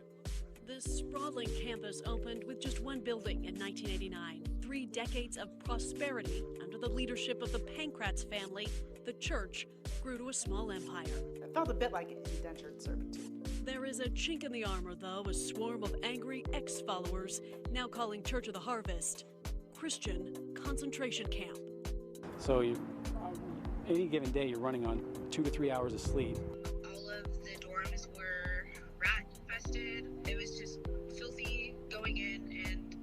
M: This sprawling campus opened with just one building in 1989. 3 decades of prosperity under the leadership of the Pankratz family, the church grew to a small empire.
N: It felt a bit like indentured servitude.
M: There is a chink in the armor, though, a swarm of angry ex-followers now calling Church of the Harvest Christian concentration camp.
O: So any given day, you're running on 2 to 3 hours of sleep.
K: All of the dorms were rat infested. It was just filthy going in and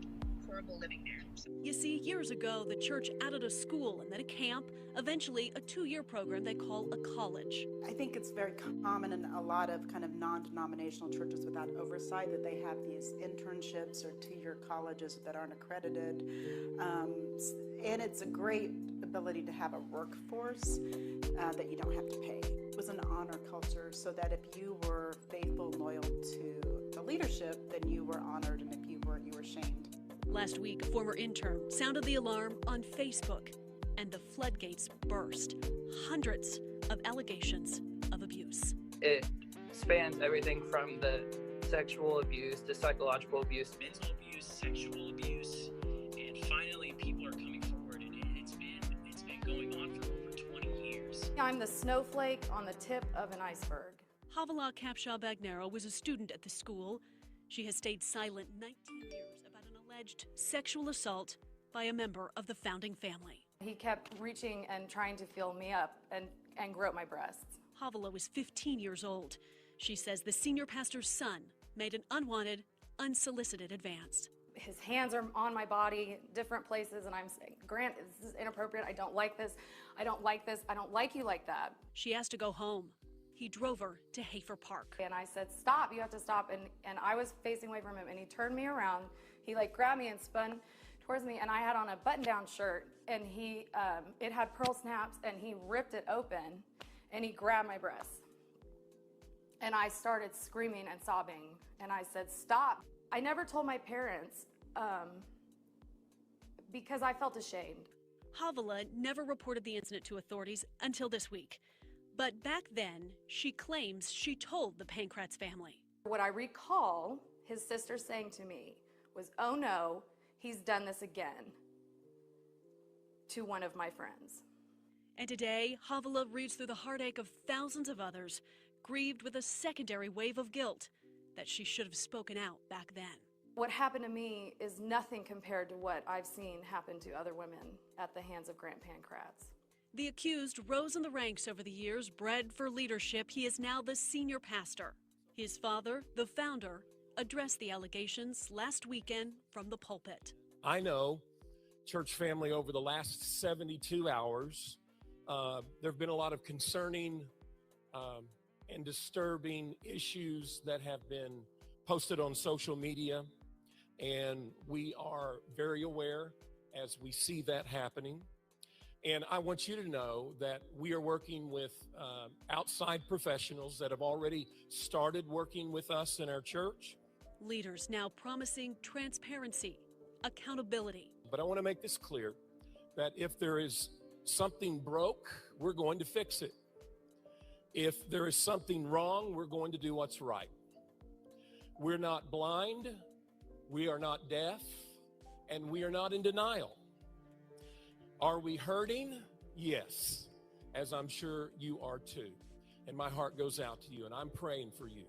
K: horrible living there.
M: You see, years ago, the church added a school and then a camp, eventually a 2-year program they call a college.
N: I think it's very common in a lot of kind of non-denominational churches without oversight that they have these internships or 2-year colleges that aren't accredited. And it's a great ability to have a workforce that you don't have to pay. It was an honor culture so that if you were faithful and loyal to the leadership, then you were honored, and if you weren't, you were shamed.
M: Last week, a former intern sounded the alarm on Facebook, and the floodgates burst. Hundreds of allegations of abuse.
P: It spans everything from the sexual abuse to psychological abuse,
Q: mental abuse, sexual abuse, and finally people are coming forward, and it's been going on for over 20 years.
R: I'm the snowflake on the tip of an iceberg.
M: Havilah Capshaw-Bagnero was a student at the school. She has stayed silent 19 years about an alleged sexual assault by a member of the founding family.
R: He kept reaching and trying to fill me up and grow my breasts.
M: Havilah was 15 years old. She says the senior pastor's son made an unwanted, unsolicited advance.
R: His hands are on my body, different places, and I'm saying, Grant, this is inappropriate. I don't like this. I don't like this. I don't like you like that.
M: She asked to go home. He drove her to Hafer Park.
R: And I said, stop, you have to stop. And I was facing away from him, and he turned me around. He grabbed me and spun towards me, and I had on a button-down shirt, and it had pearl snaps, and he ripped it open, and he grabbed my breasts. And I started screaming and sobbing, and I said, stop. I never told my parents because I felt ashamed.
M: Havilah never reported the incident to authorities until this week. But back then, she claims she told the Pankratz family.
R: What I recall his sister saying to me was, oh no, he's done this again to one of my friends.
M: And today, Havilah reads through the heartache of thousands of others, grieved with a secondary wave of guilt that she should have spoken out back then.
R: What happened to me is nothing compared to what I've seen happen to other women at the hands of Grant Pankratz.
M: The accused rose in the ranks over the years, bred for leadership. He is now the senior pastor. His father, the founder, addressed the allegations last weekend from the pulpit.
L: I know, church family, over the last 72 hours, there have been a lot of concerning and disturbing issues that have been posted on social media, and we are very aware as we see that happening. And I want you to know that we are working with outside professionals that have already started working with us in our church.
M: Leaders now promising transparency, accountability.
L: But I want to make this clear that if there is something broke, we're going to fix it. If there is something wrong, we're going to do what's right. We're not blind, we are not deaf, and we are not in denial. Are we hurting? Yes, as I'm sure you are too. And my heart goes out to you, and I'm praying for you.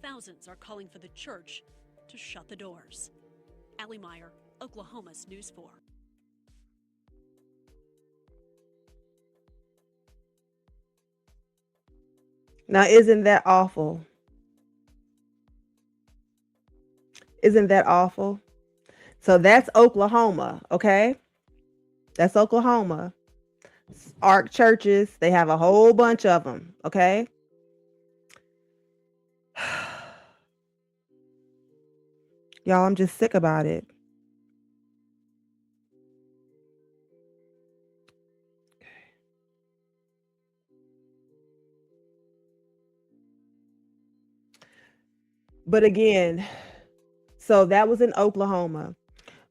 M: Thousands are calling for the church to shut the doors. Allie Meyer, Oklahoma's News 4.
A: Now, isn't that awful? Isn't that awful? So that's Oklahoma, okay? That's Oklahoma. ARC churches, they have a whole bunch of them, okay? Y'all, I'm just sick about it. But again, so that was in Oklahoma.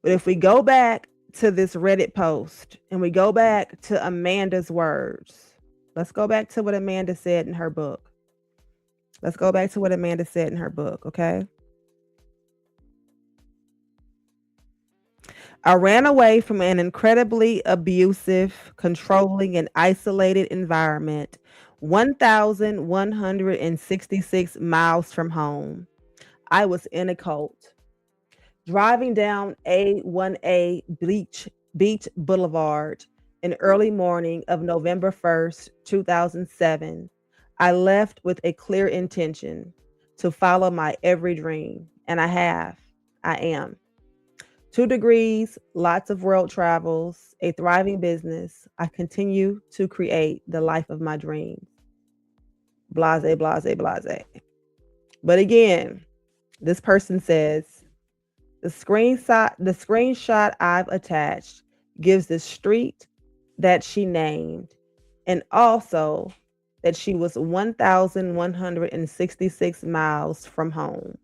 A: But if we go back to this Reddit post and we go back to Amanda's words, let's go back to what Amanda said in her book. Let's go back to what Amanda said in her book, okay? I ran away from an incredibly abusive, controlling, and isolated environment 1,166 miles from home. I was in a cult. Driving down A1A Beach Beach Boulevard in early morning of November 1st, 2007. I left with a clear intention to follow my every dream, and I have. I am. 2 degrees, lots of world travels, a thriving business. I continue to create the life of my dreams. Blase, blase, blase. But again, this person says the screenshot I've attached gives the street that she named and also that she was 1,166 miles from home.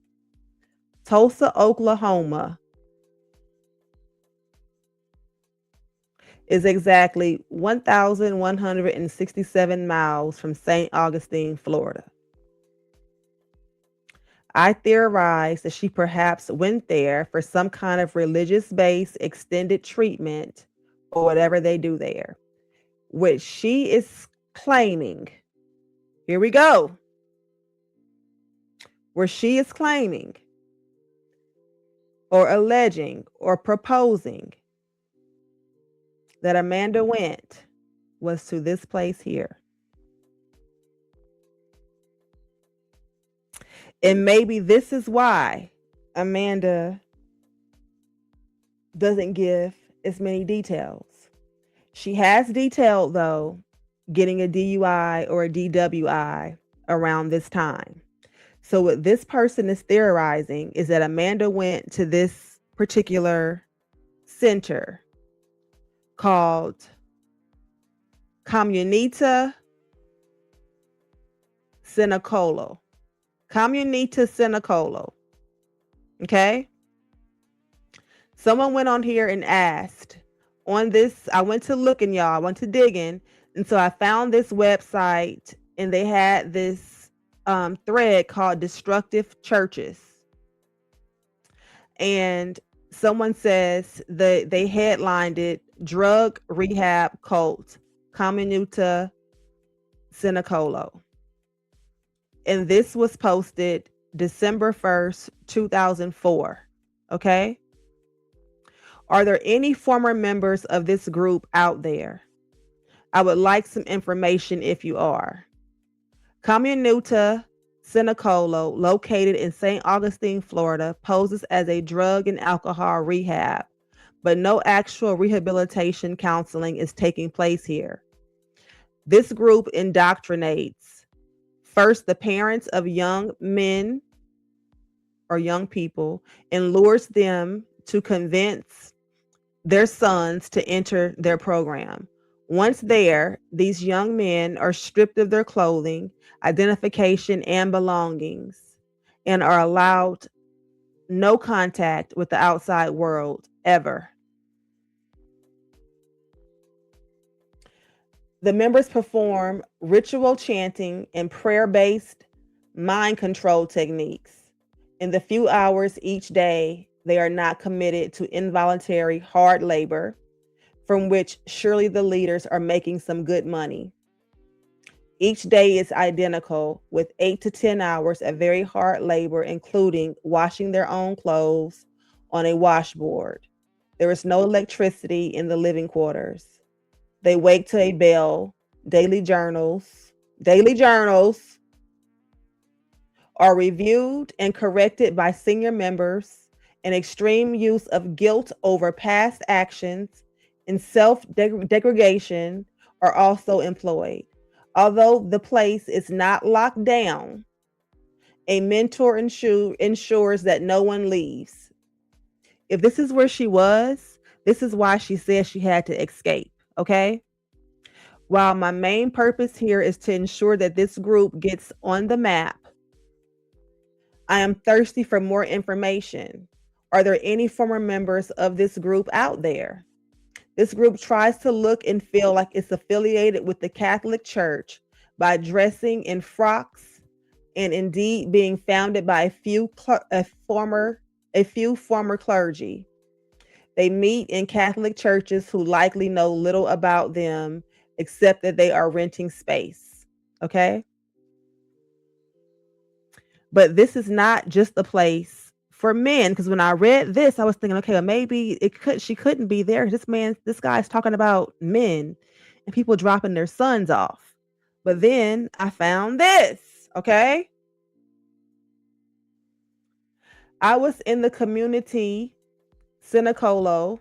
A: Tulsa, Oklahoma is exactly 1,167 miles from St. Augustine, Florida. I theorize that she perhaps went there for some kind of religious-based extended treatment or whatever they do there, which she is claiming. Here we go. Where she is claiming or alleging or proposing that Amanda went was to this place here. And maybe this is why Amanda doesn't give as many details. She has detailed, though, getting a DUI or a DWI around this time. So what this person is theorizing is that Amanda went to this particular center called Comunita Cinecolo. Comunita Cinecolo. Okay? Someone went on here and asked on this. I went to looking, y'all. I went to digging. And so I found this website and they had this thread called Destructive Churches. And someone says that they headlined it Drug Rehab Cult, Comunita Cinecolo. And this was posted December 1st, 2004. Okay? Are there any former members of this group out there? I would like some information if you are. Comunita Cinecolo, located in St. Augustine, Florida, poses as a drug and alcohol rehab, but no actual rehabilitation counseling is taking place here. This group indoctrinates first the parents of young men or young people and lures them to convince their sons to enter their program. Once there, these young men are stripped of their clothing, identification, and belongings, and are allowed no contact with the outside world ever. The members perform ritual chanting and prayer-based mind control techniques. In the few hours each day, they are not committed to involuntary hard labor, from which surely the leaders are making some good money. Each day is identical, with 8 to 10 hours of very hard labor, including washing their own clothes on a washboard. There is no electricity in the living quarters. They wake to a bell. Daily journals are reviewed and corrected by senior members, and extreme use of guilt over past actions and self-degradation are also employed. Although the place is not locked down, a mentor ensures that no one leaves. If this is where she was, this is why she said she had to escape, okay? While my main purpose here is to ensure that this group gets on the map, I am thirsty for more information. Are there any former members of this group out there? This group tries to look and feel like it's affiliated with the Catholic Church by dressing in frocks and indeed being founded by a few former clergy. They meet in Catholic churches who likely know little about them except that they are renting space. Okay? But this is not just a place for men, because when I read this, I was thinking, okay, well, maybe she couldn't be there. This guy's talking about men and people dropping their sons off. But then I found this, okay? I was in the community Cinecolo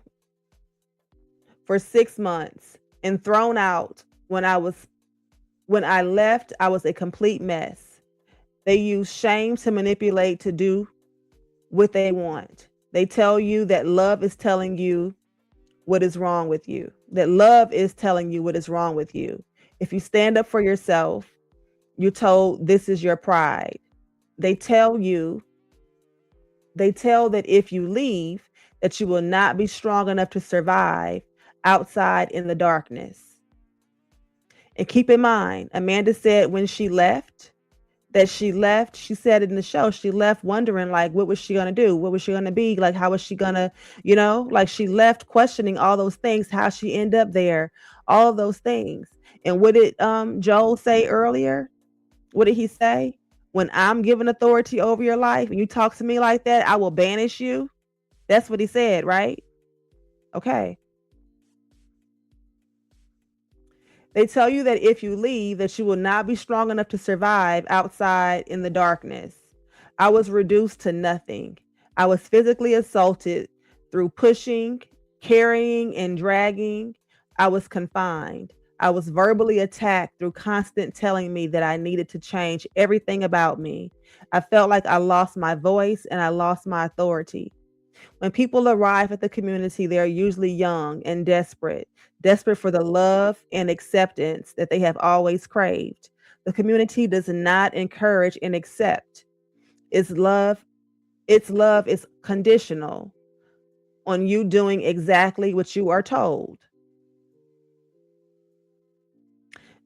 A: for 6 months and thrown out. When I left, I was a complete mess. They use shame to manipulate to do what they want. They tell you that love is telling you what is wrong with you. That love is telling you what is wrong with you. If you stand up for yourself, you're told this is your pride. They tell that if you leave, that you will not be strong enough to survive outside in the darkness. And keep in mind, Amanda said when she left, she said in the show, she left wondering, like, what was she going to do? What was she going to be? Like, how was she going to, like, she left questioning all those things, how she end up there, all of those things. And what did Joel say earlier? What did he say? When I'm given authority over your life and you talk to me like that, I will banish you. That's what he said, right? Okay. They tell you that if you leave, that you will not be strong enough to survive outside in the darkness. I was reduced to nothing. I was physically assaulted through pushing, carrying, and dragging. I was confined. I was verbally attacked through constant telling me that I needed to change everything about me. I felt like I lost my voice and I lost my authority. When people arrive at the community, they are usually young and desperate for the love and acceptance that they have always craved. The community does not encourage and accept. Its love is conditional on you doing exactly what you are told.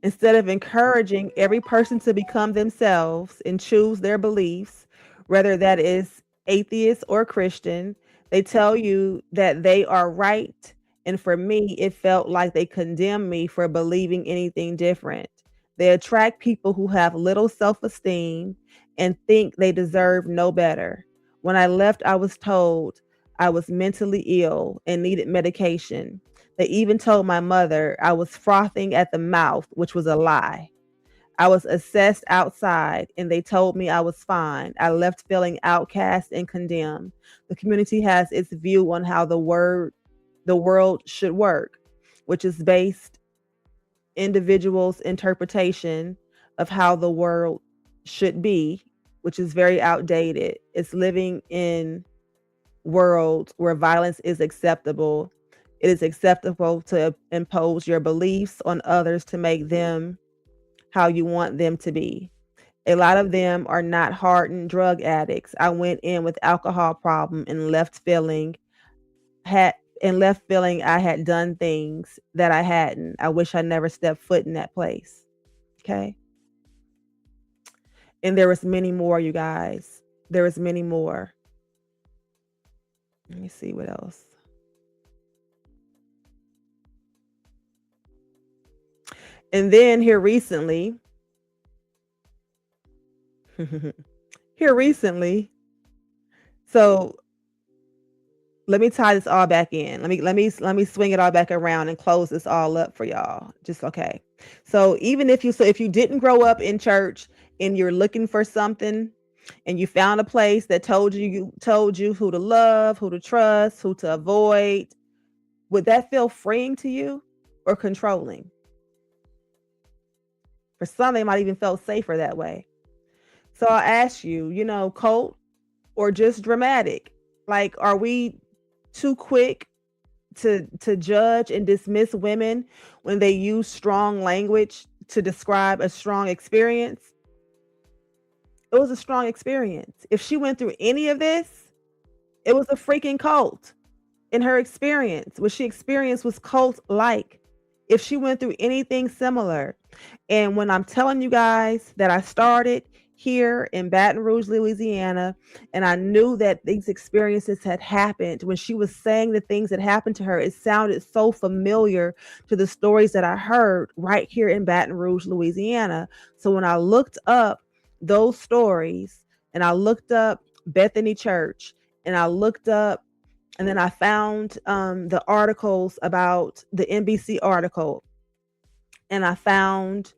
A: Instead of encouraging every person to become themselves and choose their beliefs, whether that is atheist or Christian, they tell you that they are right. And for me, it felt like they condemn me for believing anything different. They attract people who have little self-esteem and think they deserve no better. When I left, I was told I was mentally ill and needed medication. They even told my mother I was frothing at the mouth, which was a lie. I was assessed outside and they told me I was fine. I left feeling outcast and condemned. The community has its view on how the world should work, which is based individuals' interpretation of how the world should be, which is very outdated. It's living in world where violence is acceptable. It is acceptable to impose your beliefs on others to make them how you want them to be. A lot of them are not hardened drug addicts. I went in with alcohol problem and left feeling I had done things that I hadn't. I wish I never stepped foot in that place. Okay. And there was many more, you guys. There was many more. Let me see what else. And then here recently, so let me tie this all back in. Let me swing it all back around and close this all up for y'all. Just okay. So if you didn't grow up in church and you're looking for something and you found a place that told you who to love, who to trust, who to avoid, would that feel freeing to you or controlling? For some, they might even feel safer that way. So I'll ask you, cult or just dramatic? Like, are we too quick to judge and dismiss women when they use strong language to describe a strong experience? It was a strong experience. If she went through any of this, it was a freaking cult in her experience. What she experienced was cult-like. If she went through anything similar. And when I'm telling you guys that I started here in Baton Rouge, Louisiana, and I knew that these experiences had happened, when she was saying the things that happened to her, it sounded so familiar to the stories that I heard right here in Baton Rouge, Louisiana. So when I looked up those stories and I looked up Bethany Church and I looked up, and then I found the articles about the NBC article, and I found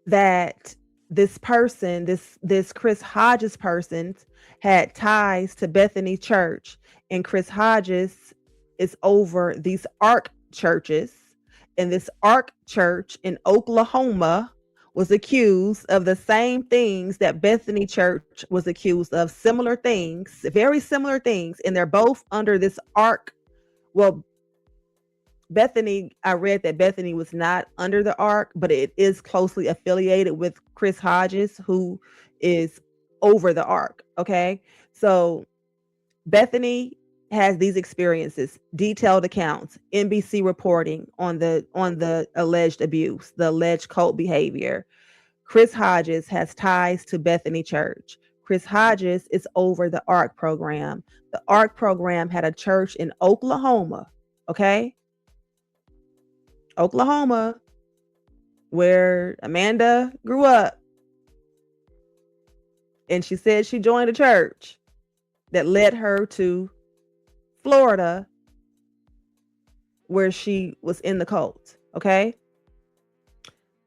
A: that this person, this Chris Hodges person, had ties to Bethany Church, and Chris Hodges is over these ARC churches, and this ARC church in Oklahoma was accused of the same things that Bethany Church was accused of, similar things, very similar things, and they're both under this ARC. Well, Bethany, I read that Bethany was not under the ARC, but it is closely affiliated with Chris Hodges, who is over the ARC. Okay. So Bethany has these experiences, detailed accounts, NBC reporting on the alleged abuse, the alleged cult behavior. Chris Hodges has ties to Bethany Church. Chris Hodges is over the ARC program. The ARC program had a church in Oklahoma. Okay. Oklahoma, where Amanda grew up. And she said she joined a church that led her to Florida, where she was in the cult. Okay.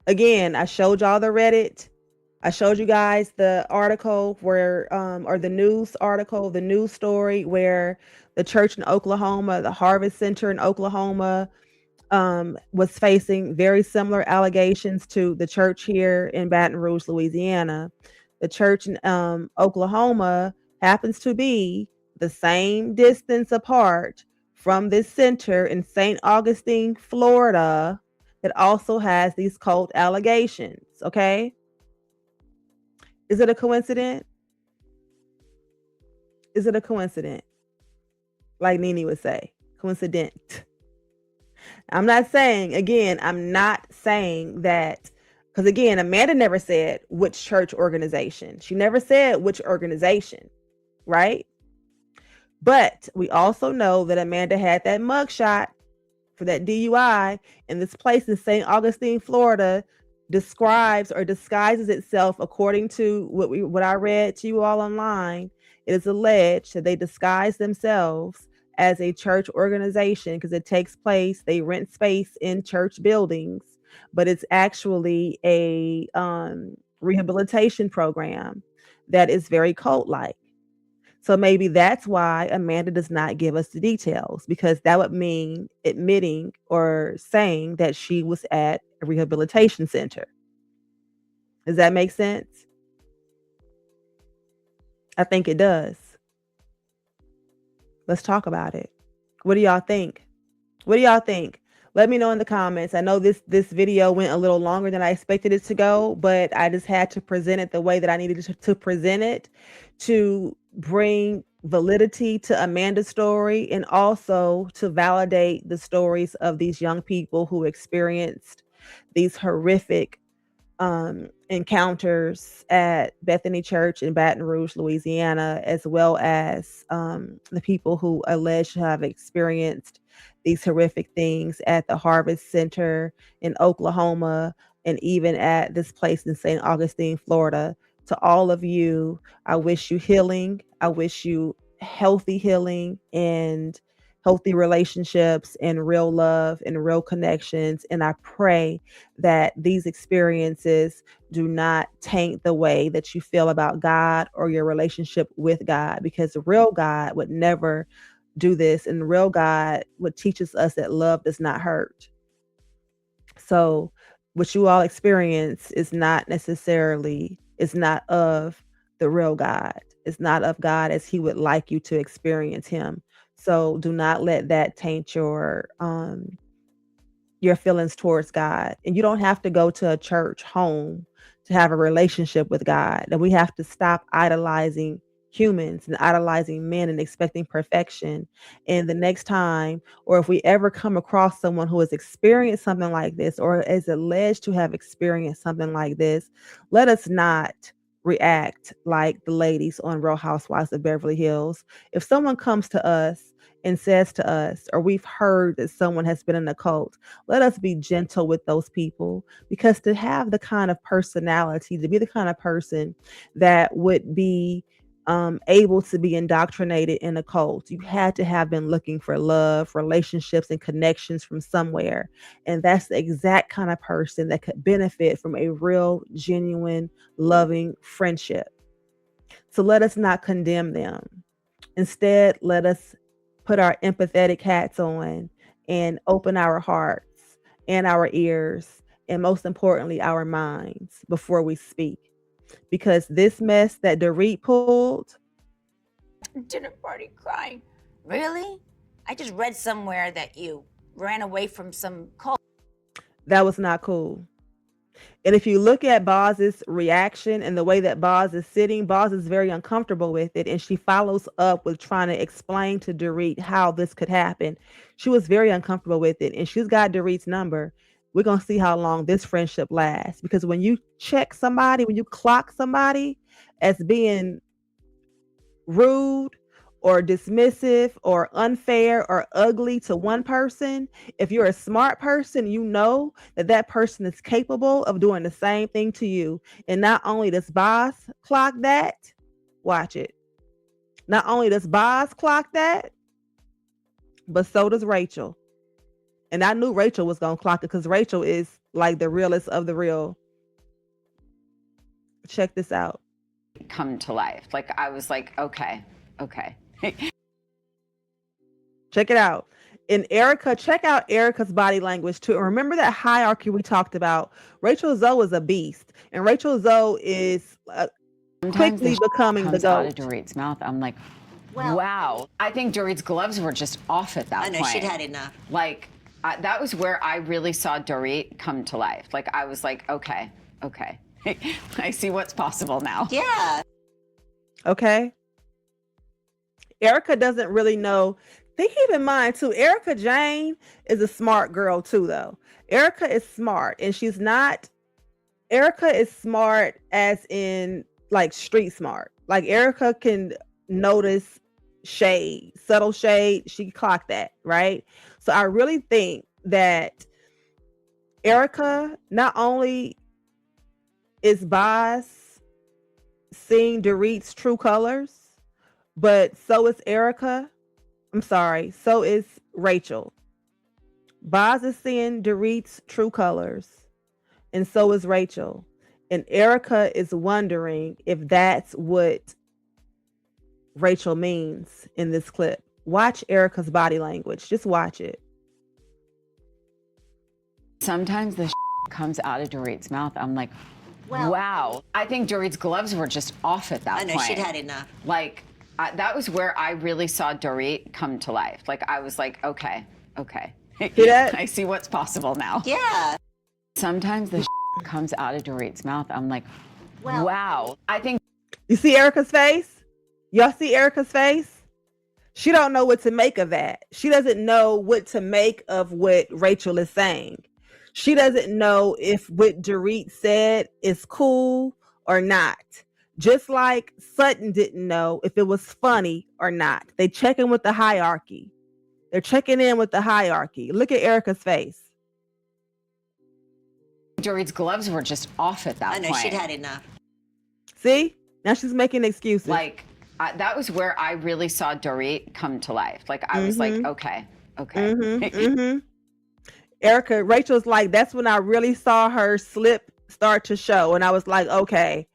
A: Again, I showed y'all the Reddit. I showed you guys the article where, or the news article, the news story where the church in Oklahoma, the Harvest Center in Oklahoma, was facing very similar allegations to the church here in Baton Rouge, Louisiana. The church in Oklahoma happens to be the same distance apart from this center in St. Augustine, Florida, that also has these cult allegations. Okay. Is it a coincidence? Is it a coincidence? Like Nene would say, coincident. I'm not saying that, because again, Amanda never said which church organization. She never said which organization, right? But we also know that Amanda had that mugshot for that DUI, and this place in St. Augustine, Florida, describes or disguises itself, according to what I read to you all online. It is alleged that they disguise themselves as a church organization because it takes place, they rent space in church buildings, but it's actually a rehabilitation program that is very cult-like. So maybe that's why Amanda does not give us the details, because that would mean admitting or saying that she was at a rehabilitation center. Does that make sense? I think it does. Let's talk about it. What do y'all think? What do y'all think? Let me know in the comments. I know this video went a little longer than I expected it to go, but I just had to present it the way that I needed to present it, to bring validity to Amanda's story and also to validate the stories of these young people who experienced these horrific encounters at Bethany Church in Baton Rouge, Louisiana, as well as the people who allege to have experienced these horrific things at the Harvest Center in Oklahoma, and even at this place in St. Augustine, Florida. To all of you, I wish you healing. I wish you healthy healing and healthy relationships and real love and real connections. And I pray that these experiences do not taint the way that you feel about God or your relationship with God, because the real God would never do this. And the real God would teach us that love does not hurt. So what you all experience is not of the real God. It's not of God as he would like you to experience him. So do not let that taint your feelings towards God. And you don't have to go to a church home to have a relationship with God. And we have to stop idolizing humans and idolizing men and expecting perfection. And the next time, or if we ever come across someone who has experienced something like this, or is alleged to have experienced something like this, let us not react like the ladies on Real Housewives of Beverly Hills. If someone comes to us and says to us, or we've heard that someone has been in a cult, let us be gentle with those people, because to have the kind of personality, to be the kind of person that would be able to be indoctrinated in a cult. You had to have been looking for love, relationships, and connections from somewhere. And that's the exact kind of person that could benefit from a real, genuine, loving friendship. So let us not condemn them. Instead, let us put our empathetic hats on and open our hearts and our ears, and most importantly, our minds before we speak. Because this mess that Dorit pulled.
B: Dinner party crying. Really? I just read somewhere that you ran away from some cult.
A: That was not cool. And if you look at Boz's reaction and the way that Boz is sitting, Boz is very uncomfortable with it. And she follows up with trying to explain to Dorit how this could happen. She was very uncomfortable with it. And she's got Dorit's number. We're going to see how long this friendship lasts. Because when you check somebody, when you clock somebody as being rude or dismissive or unfair or ugly to one person, if you're a smart person, you know that that person is capable of doing the same thing to you. And not only does Boz clock that, watch it. Not only does Boz clock that, but so does Rachel. And I knew Rachel was going to clock it because Rachel is like the realest of the real. Check this out.
F: Come to life. Like, I was like, okay.
A: Check it out. And Erica, check out Erica's body language too. And remember that hierarchy we talked about. Rachel Zoe is a beast. And Rachel Zoe is quickly becoming the
F: out of
A: GOAT.
F: Dorit's mouth. I'm like, wow. I think Dorit's gloves were just off at that point.
G: I know, she'd had enough.
F: Like, that was where I really saw Dorit come to life. Like, I was like, okay. I see what's possible now.
G: Yeah.
A: Okay. Erica doesn't really know. Keep in mind too, Erica Jane is a smart girl too, though. Erica is smart, and she's not. Erica is smart as in like street smart. Like Erica can notice shade, subtle shade. She clocked that, right? So I really think that Erica not only is Boz seeing Dorit's true colors, but so is Erica. I'm sorry, so is Rachel. Boz is seeing Dorit's true colors, and so is Rachel. And Erica is wondering if that's what Rachel means in this clip. Watch Erica's body language. Just watch it.
F: Sometimes the comes out of Dorit's mouth. I'm like, wow. I think Dorit's gloves were just off at that point.
G: I know, she'd had enough.
F: Like, that was where I really saw Dorit come to life. Like, I was like, okay.
A: See that?
F: I see what's possible now.
G: Yeah.
F: Sometimes the comes out of Dorit's mouth. I'm like, wow. I think.
A: You see Erica's face? Y'all see Erica's face? She don't know what to make of that. She doesn't know what to make of what Rachel is saying. She doesn't know if what Dorit said is cool or not. Just like Sutton didn't know if it was funny or not. They check in with the hierarchy. They're checking in with the hierarchy. Look at Erica's face.
F: Dorit's gloves were just off at that point.
G: I know, she'd had enough.
A: See? Now she's making excuses.
F: Like, that was where I really saw Dorit come to life. Like, I was like, okay.
A: Erica, Rachel's like, that's when I really saw her slip start to show. And I was like, okay,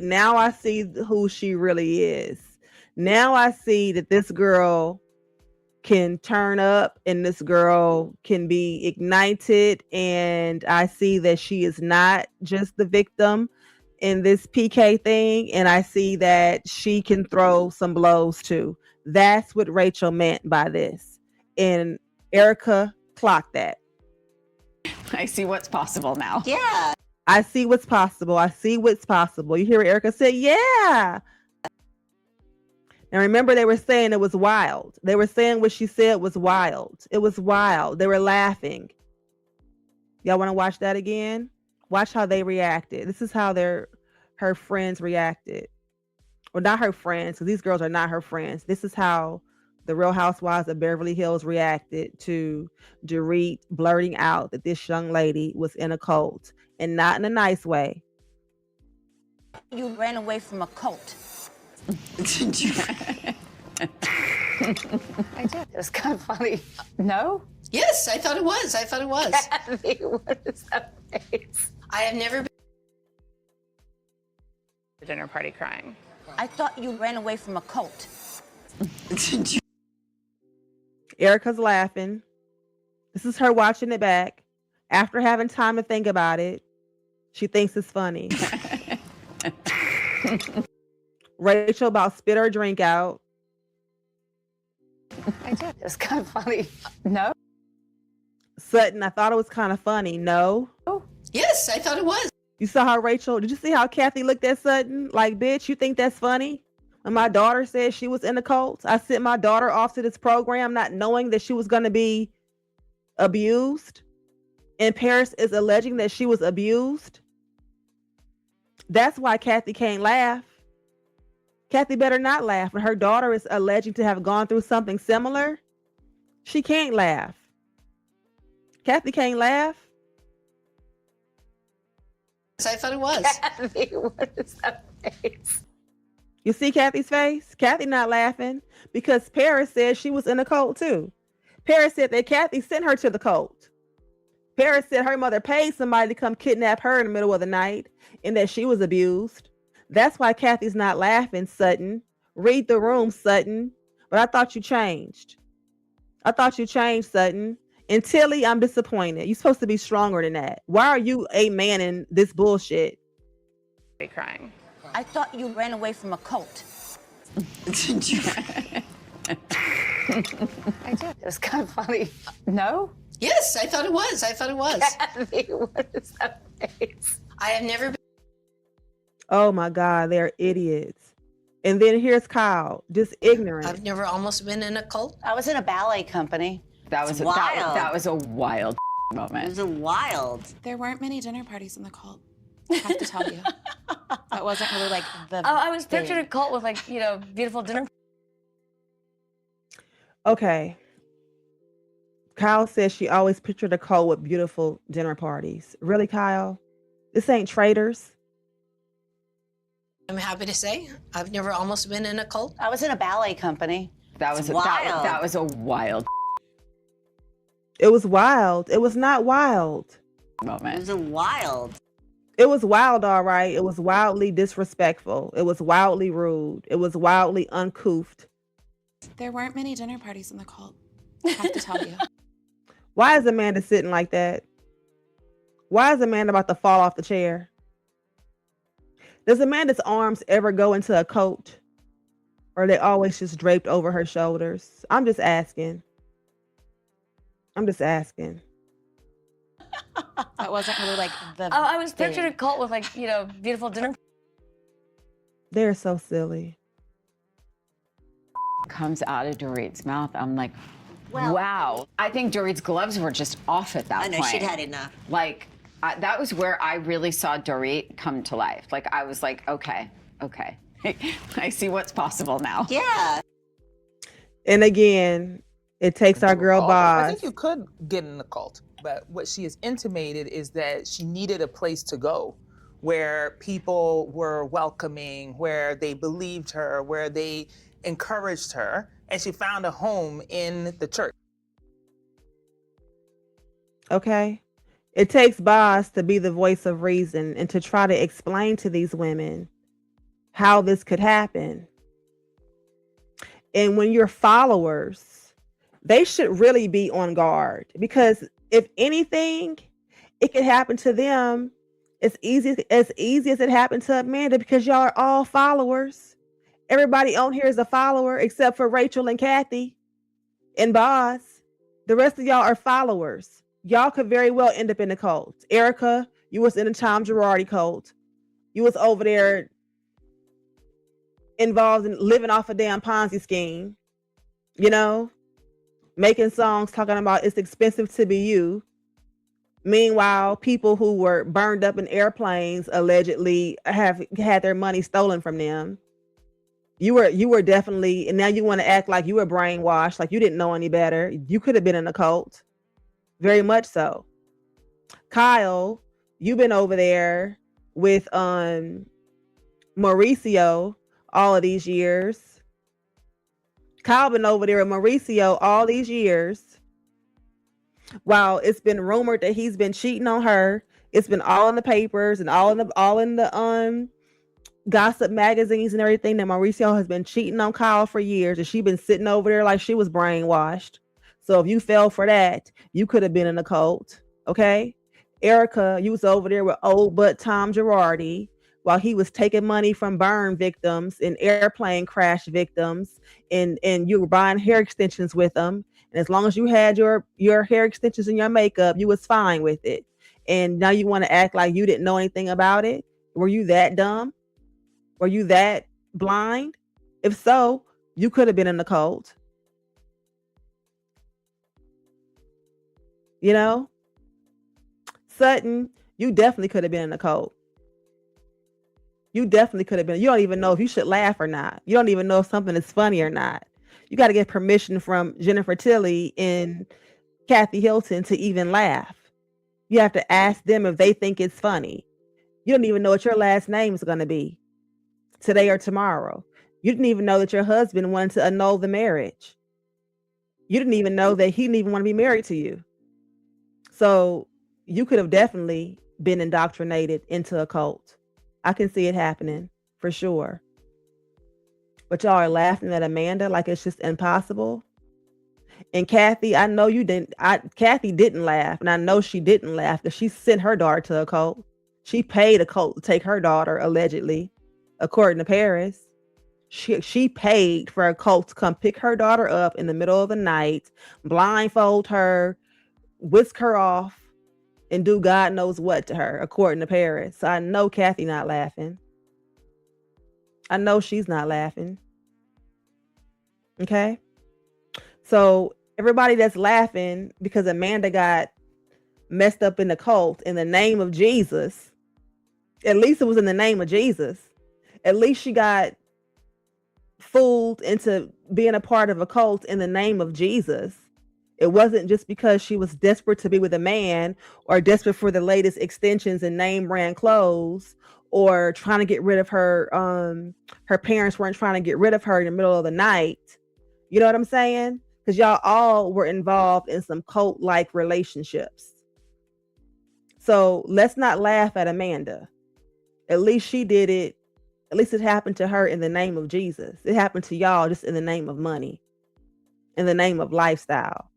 A: now I see who she really is. Now I see that this girl can turn up and this girl can be ignited. And I see that she is not just the victim in this PK thing. And I see that she can throw some blows too. That's what Rachel meant by this. And Erica clocked that.
F: I see what's possible now.
G: Yeah.
A: I see what's possible. You hear what Erica said? Yeah. Now remember, they were saying it was wild. They were saying what she said was wild. It was wild. They were laughing. Y'all want to watch that again? Watch how they reacted. This is how her friends reacted. Well, not her friends, because these girls are not her friends. This is how the Real Housewives of Beverly Hills reacted to Dorit blurting out that this young lady was in a cult, and not in a nice way.
B: You ran away from a cult.
D: I did. It was kind of funny. No?
E: Yes, I thought it was. I thought it was.
D: Kathy, what is that face?
E: I have never been.
D: Dinner party crying.
B: I thought you ran away from a cult.
A: Erica's laughing. This is her watching it back. After having time to think about it, she thinks it's funny. Rachel about spit her drink out.
D: I did. It was kind of funny. No?
A: Sutton, I thought it was kind of funny. No?
E: Yes, I thought it was.
A: You saw how Rachel, did you see how Kathy looked at Sutton? Like, bitch, you think that's funny? When my daughter said she was in a cult, I sent my daughter off to this program not knowing that she was going to be abused. And Paris is alleging that she was abused. That's why Kathy can't laugh. Kathy better not laugh. When her daughter is alleging to have gone through something similar, she can't laugh. Kathy can't laugh.
E: I thought it was.
D: Kathy, what is that face?
A: You see Kathy's face? Kathy not laughing because Paris said she was in a cult too. Paris said that Kathy sent her to the cult. Paris said her mother paid somebody to come kidnap her in the middle of the night and that she was abused. That's why Kathy's not laughing, Sutton. Read the room, Sutton. But I thought you changed. I thought you changed, Sutton. And Tilly, I'm disappointed. You're supposed to be stronger than that. Why are you a man in this bullshit?
D: Crying.
B: I thought you ran away from a cult.
D: I did. It was kind of funny. No?
E: Yes, I thought it was. I thought it was.
D: Kathy, what is that face?
E: I have never been.
A: Oh my God, they're idiots. And then here's Kyle, just ignorant.
E: I've never almost been in a cult.
G: I was in a ballet company.
F: That was
G: wild.
F: That was a wild moment.
G: It was a wild.
H: There weren't many dinner parties in the cult. I have to tell you. That wasn't really like the.
R: Oh, I was picturing a cult with like, beautiful dinner.
A: Okay. Kyle says she always pictured a cult with beautiful dinner parties. Really, Kyle? This ain't traitors.
E: I'm happy to say I've never almost been in a cult.
G: I was in a ballet company.
F: That was
G: wild.
F: That was a wild
A: It was wild. It was not wild.
F: moment.
G: It was a wild.
A: It was wild, all right. It was wildly disrespectful. It was wildly rude. It was wildly uncouth.
H: There weren't many dinner parties in the cult. I have to tell you.
A: Why is Amanda sitting like that? Why is Amanda about to fall off the chair? Does Amanda's arms ever go into a coat? Or are they always just draped over her shoulders? I'm just asking. I'm just asking.
H: That wasn't really like the.
R: Oh, I was picturing a cult with like, beautiful dinner.
A: They're so silly.
F: Comes out of Dorit's mouth. I'm like,
G: Well-
F: wow. I think Dorit's gloves were just off at that
G: I know,
F: point.
G: she'd had enough.
F: Like, that was where I really saw Dorit come to life. Like, I was like, okay. I see what's possible now.
G: Yeah.
A: And again, it takes our girl
I: I
A: Boz.
I: think you could get in the cult, but what she has intimated is that she needed a place to go where people were welcoming, where they believed her, where they encouraged her, and she found a home in the church.
A: Okay. It takes Boz to be the voice of reason and to try to explain to these women how this could happen. And when you're followers, they should really be on guard, because if anything, it could happen to them as easy as it happened to Amanda, because y'all are all followers. Everybody on here is a follower except for Rachel and Kathy and Boz. The rest of y'all are followers. Y'all could very well end up in the cult. Erica, you was in the Tom Girardi cult. You was over there involved in living off a damn Ponzi scheme, making songs talking about it's expensive to be you. Meanwhile, people who were burned up in airplanes allegedly have had their money stolen from them. You were definitely, and now you want to act like you were brainwashed, like you didn't know any better. You could have been in a cult. Very much so. Kyle, you've been over there with Mauricio all of these years. Kyle been over there with Mauricio all these years. While it's been rumored that he's been cheating on her, it's been all in the papers and all in the gossip magazines and everything that Mauricio has been cheating on Kyle for years, and she's been sitting over there like she was brainwashed. So if you fell for that, you could have been in a cult. Okay, Erica, you was over there with old butt Tom Girardi while he was taking money from burn victims and airplane crash victims, and you were buying hair extensions with them. And as long as you had your hair extensions and your makeup, you was fine with it. And now you want to act like you didn't know anything about it? Were you that dumb? Were you that blind? If so, you could have been in the cult. You know? Sutton, you definitely could have been in the cult. You definitely could have been. You don't even know if you should laugh or not. You don't even know if something is funny or not. You got to get permission from Jennifer Tilly and Kathy Hilton to even laugh. You have to ask them if they think it's funny. You don't even know what your last name is going to be today or tomorrow. You didn't even know that your husband wanted to annul the marriage. You didn't even know that he didn't even want to be married to you. So you could have definitely been indoctrinated into a cult. I can see it happening for sure. But y'all are laughing at Amanda like it's just impossible. And Kathy, I know you didn't. Kathy didn't laugh, and I know she didn't laugh because she sent her daughter to a cult. She paid a cult to take her daughter, allegedly, according to Paris. She paid for a cult to come pick her daughter up in the middle of the night, blindfold her, whisk her off, and do God knows what to her, according to Paris. So I know Kathy not laughing. I know she's not laughing. Okay? So everybody that's laughing because Amanda got messed up in the cult in the name of Jesus, at least it was in the name of Jesus. At least she got fooled into being a part of a cult in the name of Jesus. It wasn't just because she was desperate to be with a man or desperate for the latest extensions and name brand clothes or trying to get rid of her. Her parents weren't trying to get rid of her in the middle of the night. You know what I'm saying? Because y'all all were involved in some cult-like relationships. So let's not laugh at Amanda. At least she did it. At least it happened to her in the name of Jesus. It happened to y'all just in the name of money, in the name of lifestyle,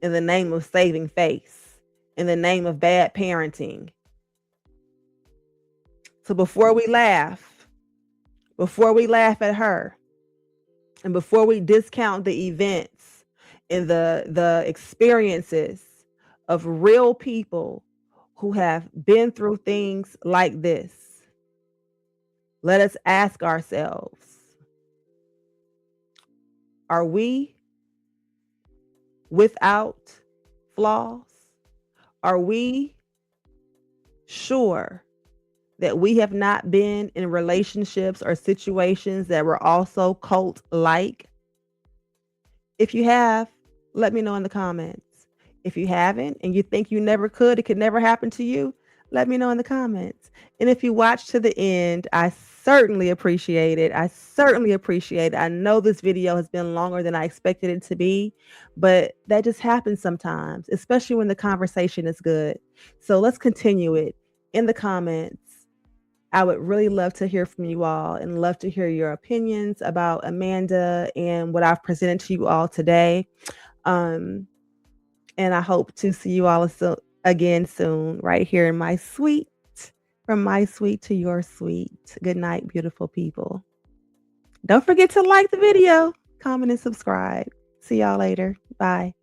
A: in the name of saving face, in the name of bad parenting. So before we laugh at her, and before we discount the events and the experiences of real people who have been through things like this, let us ask ourselves, are we without flaws? Are we sure that we have not been in relationships or situations that were also cult-like? If you have, let me know in the comments. If you haven't and you think you never could, it could never happen to you, let me know in the comments. And if you watch to the end, I certainly appreciate it. I know this video has been longer than I expected it to be, but that just happens sometimes, especially when the conversation is good. So let's continue it in the comments. I would really love to hear from you all and love to hear your opinions about Amanda and what I've presented to you all today. And I hope to see you all again soon, right here in my suite, from my suite to your suite. Good night, beautiful people. Don't forget to like the video, comment, and subscribe. See y'all later. Bye.